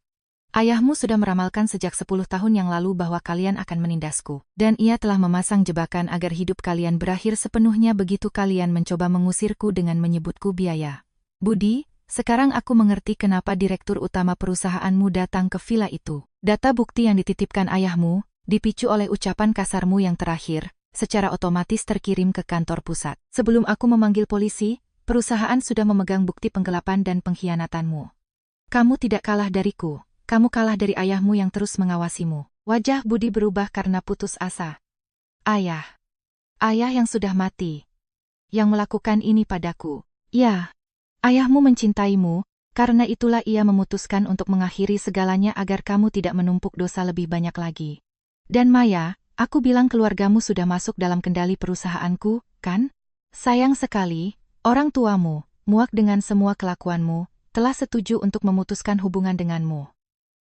A: Ayahmu sudah meramalkan sejak 10 tahun yang lalu bahwa kalian akan menindasku. Dan ia telah memasang jebakan agar hidup kalian berakhir sepenuhnya begitu kalian mencoba mengusirku dengan menyebutku biaya. Budi, sekarang aku mengerti kenapa direktur utama perusahaanmu datang ke villa itu. Data bukti yang dititipkan ayahmu, dipicu oleh ucapan kasarmu yang terakhir, secara otomatis terkirim ke kantor pusat. Sebelum aku memanggil polisi, perusahaan sudah memegang bukti penggelapan dan pengkhianatanmu. Kamu tidak kalah dariku. Kamu kalah dari ayahmu yang terus mengawasimu. Wajah Budi berubah karena putus asa. Ayah yang sudah mati. Yang melakukan ini padaku. Ya, ayahmu mencintaimu, karena itulah ia memutuskan untuk mengakhiri segalanya agar kamu tidak menumpuk dosa lebih banyak lagi. Dan Maya, aku bilang keluargamu sudah masuk dalam kendali perusahaanku, kan? Sayang sekali, orang tuamu, muak dengan semua kelakuanmu, telah setuju untuk memutuskan hubungan denganmu.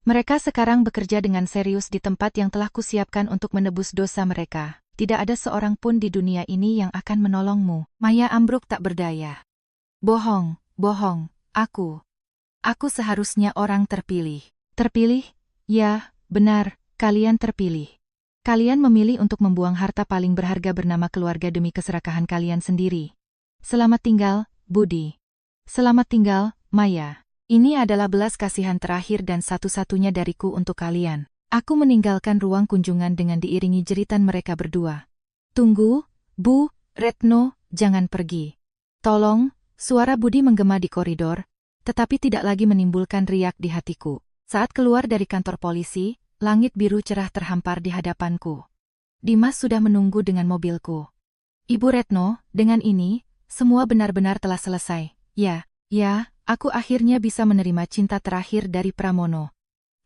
A: Mereka sekarang bekerja dengan serius di tempat yang telah kusiapkan untuk menebus dosa mereka. Tidak ada seorang pun di dunia ini yang akan menolongmu. Maya ambruk tak berdaya. Bohong, aku seharusnya orang terpilih. Terpilih? Ya, benar, kalian terpilih. Kalian memilih untuk membuang harta paling berharga bernama keluarga demi keserakahan kalian sendiri. Selamat tinggal, Budi. Selamat tinggal, Maya. Ini adalah belas kasihan terakhir dan satu-satunya dariku untuk kalian. Aku meninggalkan ruang kunjungan dengan diiringi jeritan mereka berdua. Tunggu, Bu, Retno, jangan pergi. Tolong, suara Budi menggema di koridor, tetapi tidak lagi menimbulkan riak di hatiku. Saat keluar dari kantor polisi, langit biru cerah terhampar di hadapanku. Dimas sudah menunggu dengan mobilku. Ibu Retno, dengan ini, semua benar-benar telah selesai. Ya, aku akhirnya bisa menerima cinta terakhir dari Pramono.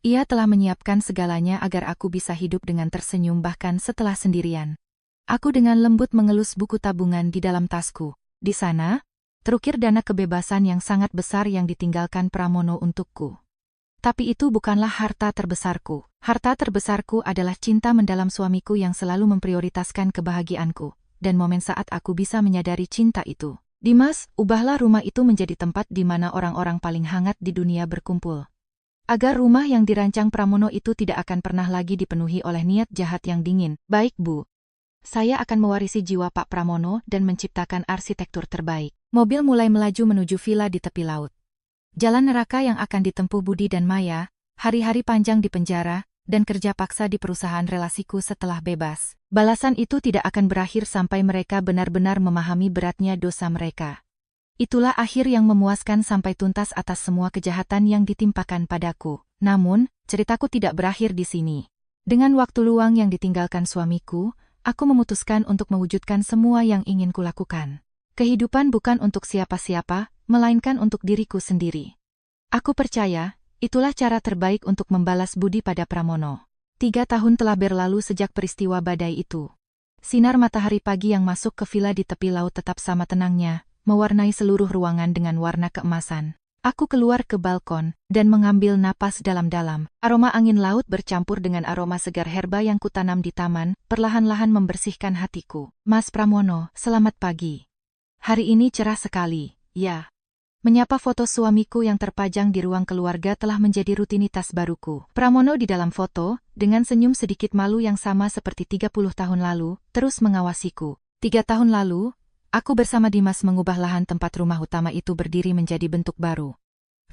A: Ia telah menyiapkan segalanya agar aku bisa hidup dengan tersenyum bahkan setelah sendirian. Aku dengan lembut mengelus buku tabungan di dalam tasku. Di sana, terukir dana kebebasan yang sangat besar yang ditinggalkan Pramono untukku. Tapi itu bukanlah harta terbesarku. Harta terbesarku adalah cinta mendalam suamiku yang selalu memprioritaskan kebahagiaanku, dan momen saat aku bisa menyadari cinta itu. Dimas, ubahlah rumah itu menjadi tempat di mana orang-orang paling hangat di dunia berkumpul. Agar rumah yang dirancang Pramono itu tidak akan pernah lagi dipenuhi oleh niat jahat yang dingin. Baik, Bu. Saya akan mewarisi jiwa Pak Pramono dan menciptakan arsitektur terbaik. Mobil mulai melaju menuju villa di tepi laut. Jalan neraka yang akan ditempuh Budi dan Maya, hari-hari panjang di penjara, dan kerja paksa di perusahaan relasiku setelah bebas. Balasan itu tidak akan berakhir sampai mereka benar-benar memahami beratnya dosa mereka. Itulah akhir yang memuaskan sampai tuntas atas semua kejahatan yang ditimpakan padaku. Namun, ceritaku tidak berakhir di sini. Dengan waktu luang yang ditinggalkan suamiku, aku memutuskan untuk mewujudkan semua yang ingin kulakukan. Kehidupan bukan untuk siapa-siapa, melainkan untuk diriku sendiri. Aku percaya, itulah cara terbaik untuk membalas budi pada Pramono. 3 tahun telah berlalu sejak peristiwa badai itu. Sinar matahari pagi yang masuk ke villa di tepi laut tetap sama tenangnya, mewarnai seluruh ruangan dengan warna keemasan. Aku keluar ke balkon, dan mengambil napas dalam-dalam. Aroma angin laut bercampur dengan aroma segar herba yang kutanam di taman, perlahan-lahan membersihkan hatiku. Mas Pramono, selamat pagi. Hari ini cerah sekali, ya. Menyapa foto suamiku yang terpajang di ruang keluarga telah menjadi rutinitas baruku. Pramono di dalam foto, dengan senyum sedikit malu yang sama seperti 30 tahun lalu, terus mengawasiku. 3 tahun lalu, aku bersama Dimas mengubah lahan tempat rumah utama itu berdiri menjadi bentuk baru.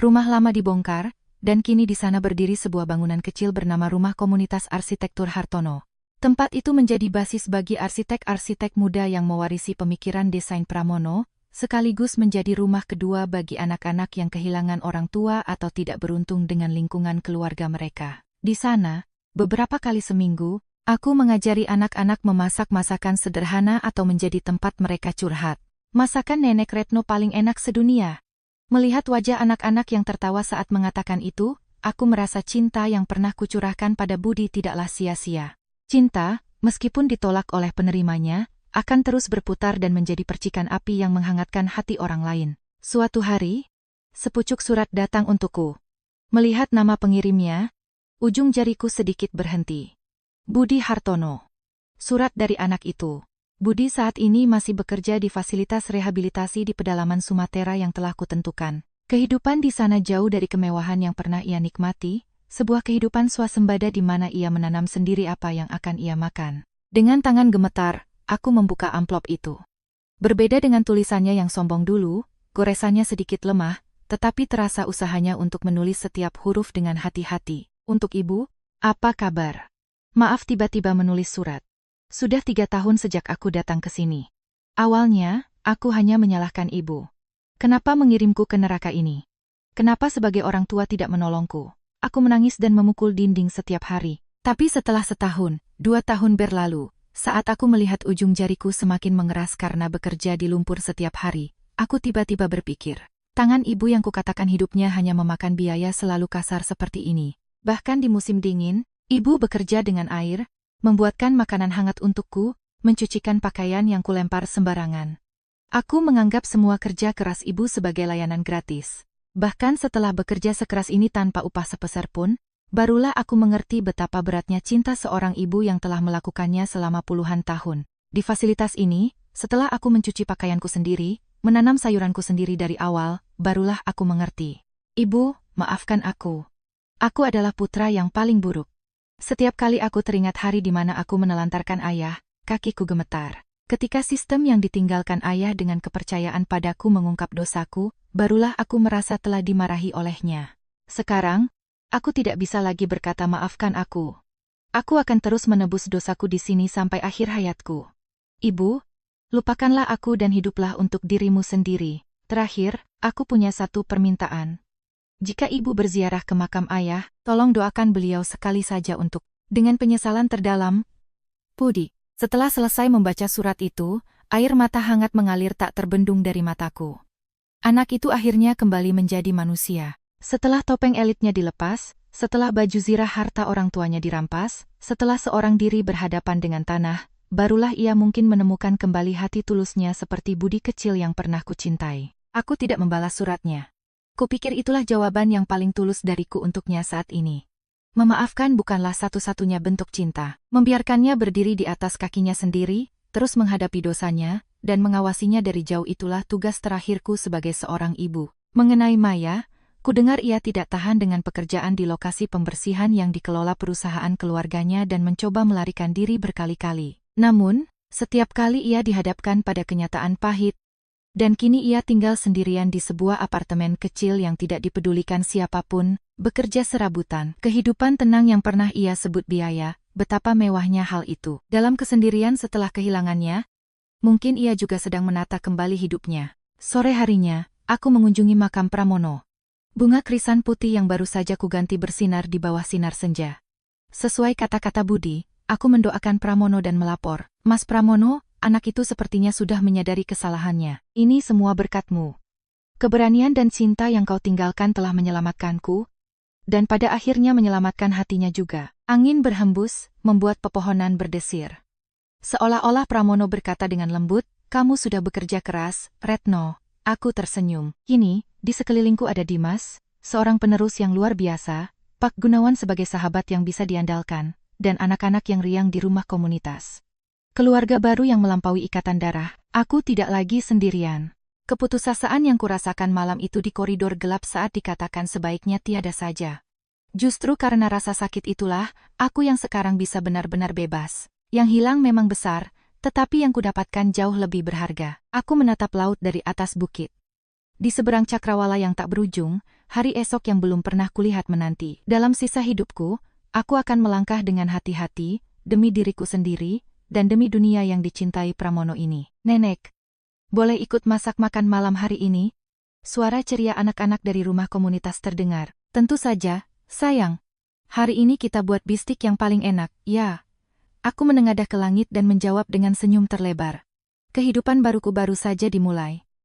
A: Rumah lama dibongkar, dan kini di sana berdiri sebuah bangunan kecil bernama Rumah Komunitas Arsitektur Hartono. Tempat itu menjadi basis bagi arsitek-arsitek muda yang mewarisi pemikiran desain Pramono, sekaligus menjadi rumah kedua bagi anak-anak yang kehilangan orang tua atau tidak beruntung dengan lingkungan keluarga mereka. Di sana, beberapa kali seminggu, aku mengajari anak-anak memasak masakan sederhana atau menjadi tempat mereka curhat. Masakan Nenek Retno paling enak sedunia. Melihat wajah anak-anak yang tertawa saat mengatakan itu, aku merasa cinta yang pernah kucurahkan pada Budi tidaklah sia-sia. Cinta, meskipun ditolak oleh penerimanya, akan terus berputar dan menjadi percikan api yang menghangatkan hati orang lain. Suatu hari, sepucuk surat datang untukku. Melihat nama pengirimnya, ujung jariku sedikit berhenti. Budi Hartono. Surat dari anak itu. Budi saat ini masih bekerja di fasilitas rehabilitasi di pedalaman Sumatera yang telah kutentukan. Kehidupan di sana jauh dari kemewahan yang pernah ia nikmati, sebuah kehidupan swasembada di mana ia menanam sendiri apa yang akan ia makan. Dengan tangan gemetar, aku membuka amplop itu. Berbeda dengan tulisannya yang sombong dulu, goresannya sedikit lemah, tetapi terasa usahanya untuk menulis setiap huruf dengan hati-hati. Untuk Ibu, apa kabar? Maaf tiba-tiba menulis surat. Sudah 3 tahun sejak aku datang ke sini. Awalnya, aku hanya menyalahkan Ibu. Kenapa mengirimku ke neraka ini? Kenapa sebagai orang tua tidak menolongku? Aku menangis dan memukul dinding setiap hari. Tapi setelah setahun, 2 tahun berlalu, saat aku melihat ujung jariku semakin mengeras karena bekerja di lumpur setiap hari, aku tiba-tiba berpikir, tangan Ibu yang kukatakan hidupnya hanya memakan biaya selalu kasar seperti ini. Bahkan di musim dingin, Ibu bekerja dengan air, membuatkan makanan hangat untukku, mencucikan pakaian yang kulempar sembarangan. Aku menganggap semua kerja keras Ibu sebagai layanan gratis. Bahkan setelah bekerja sekeras ini tanpa upah sepeser pun, barulah aku mengerti betapa beratnya cinta seorang ibu yang telah melakukannya selama puluhan tahun. Di fasilitas ini, setelah aku mencuci pakaianku sendiri, menanam sayuranku sendiri dari awal, barulah aku mengerti. Ibu, maafkan aku. Aku adalah putra yang paling buruk. Setiap kali aku teringat hari di mana aku menelantarkan ayah, kakiku gemetar. Ketika sistem yang ditinggalkan ayah dengan kepercayaan padaku mengungkap dosaku, barulah aku merasa telah dimarahi olehnya. Sekarang, aku tidak bisa lagi berkata maafkan aku. Aku akan terus menebus dosaku di sini sampai akhir hayatku. Ibu, lupakanlah aku dan hiduplah untuk dirimu sendiri. Terakhir, aku punya satu permintaan. Jika ibu berziarah ke makam ayah, tolong doakan beliau sekali saja untuk. Dengan penyesalan terdalam, Budi. Setelah selesai membaca surat itu, air mata hangat mengalir tak terbendung dari mataku. Anak itu akhirnya kembali menjadi manusia. Setelah topeng elitnya dilepas, setelah baju zirah harta orang tuanya dirampas, setelah seorang diri berhadapan dengan tanah, barulah ia mungkin menemukan kembali hati tulusnya seperti Budi kecil yang pernah kucintai. Aku tidak membalas suratnya. Kupikir itulah jawaban yang paling tulus dariku untuknya saat ini. Memaafkan bukanlah satu-satunya bentuk cinta. Membiarkannya berdiri di atas kakinya sendiri, terus menghadapi dosanya, dan mengawasinya dari jauh itulah tugas terakhirku sebagai seorang ibu. Mengenai Maya, kudengar ia tidak tahan dengan pekerjaan di lokasi pembersihan yang dikelola perusahaan keluarganya dan mencoba melarikan diri berkali-kali. Namun, setiap kali ia dihadapkan pada kenyataan pahit, dan kini ia tinggal sendirian di sebuah apartemen kecil yang tidak dipedulikan siapapun, bekerja serabutan. Kehidupan tenang yang pernah ia sebut biaya, betapa mewahnya hal itu. Dalam kesendirian setelah kehilangannya, mungkin ia juga sedang menata kembali hidupnya. Sore harinya, aku mengunjungi makam Pramono. Bunga krisan putih yang baru saja kuganti bersinar di bawah sinar senja. Sesuai kata-kata Budi, aku mendoakan Pramono dan melapor, "Mas Pramono, anak itu sepertinya sudah menyadari kesalahannya. Ini semua berkat-Mu. Keberanian dan cinta yang Kau tinggalkan telah menyelamatkanku, dan pada akhirnya menyelamatkan hatinya juga." Angin berhembus, membuat pepohonan berdesir. Seolah-olah Pramono berkata dengan lembut, "Kamu sudah bekerja keras, Retno." Aku tersenyum. Kini, di sekelilingku ada Dimas, seorang penerus yang luar biasa, Pak Gunawan sebagai sahabat yang bisa diandalkan, dan anak-anak yang riang di rumah komunitas. Keluarga baru yang melampaui ikatan darah, aku tidak lagi sendirian. Keputusasaan yang kurasakan malam itu di koridor gelap saat dikatakan sebaiknya tiada saja. Justru karena rasa sakit itulah, aku yang sekarang bisa benar-benar bebas. Yang hilang memang besar, tetapi yang kudapatkan jauh lebih berharga. Aku menatap laut dari atas bukit. Di seberang cakrawala yang tak berujung, hari esok yang belum pernah kulihat menanti. Dalam sisa hidupku, aku akan melangkah dengan hati-hati, demi diriku sendiri, dan demi dunia yang dicintai Pramono ini. "Nenek, boleh ikut masak makan malam hari ini?" Suara ceria anak-anak dari rumah komunitas terdengar. "Tentu saja, sayang. Hari ini kita buat bistik yang paling enak, ya." Aku menengadah ke langit dan menjawab dengan senyum terlebar. Kehidupan baruku baru saja dimulai.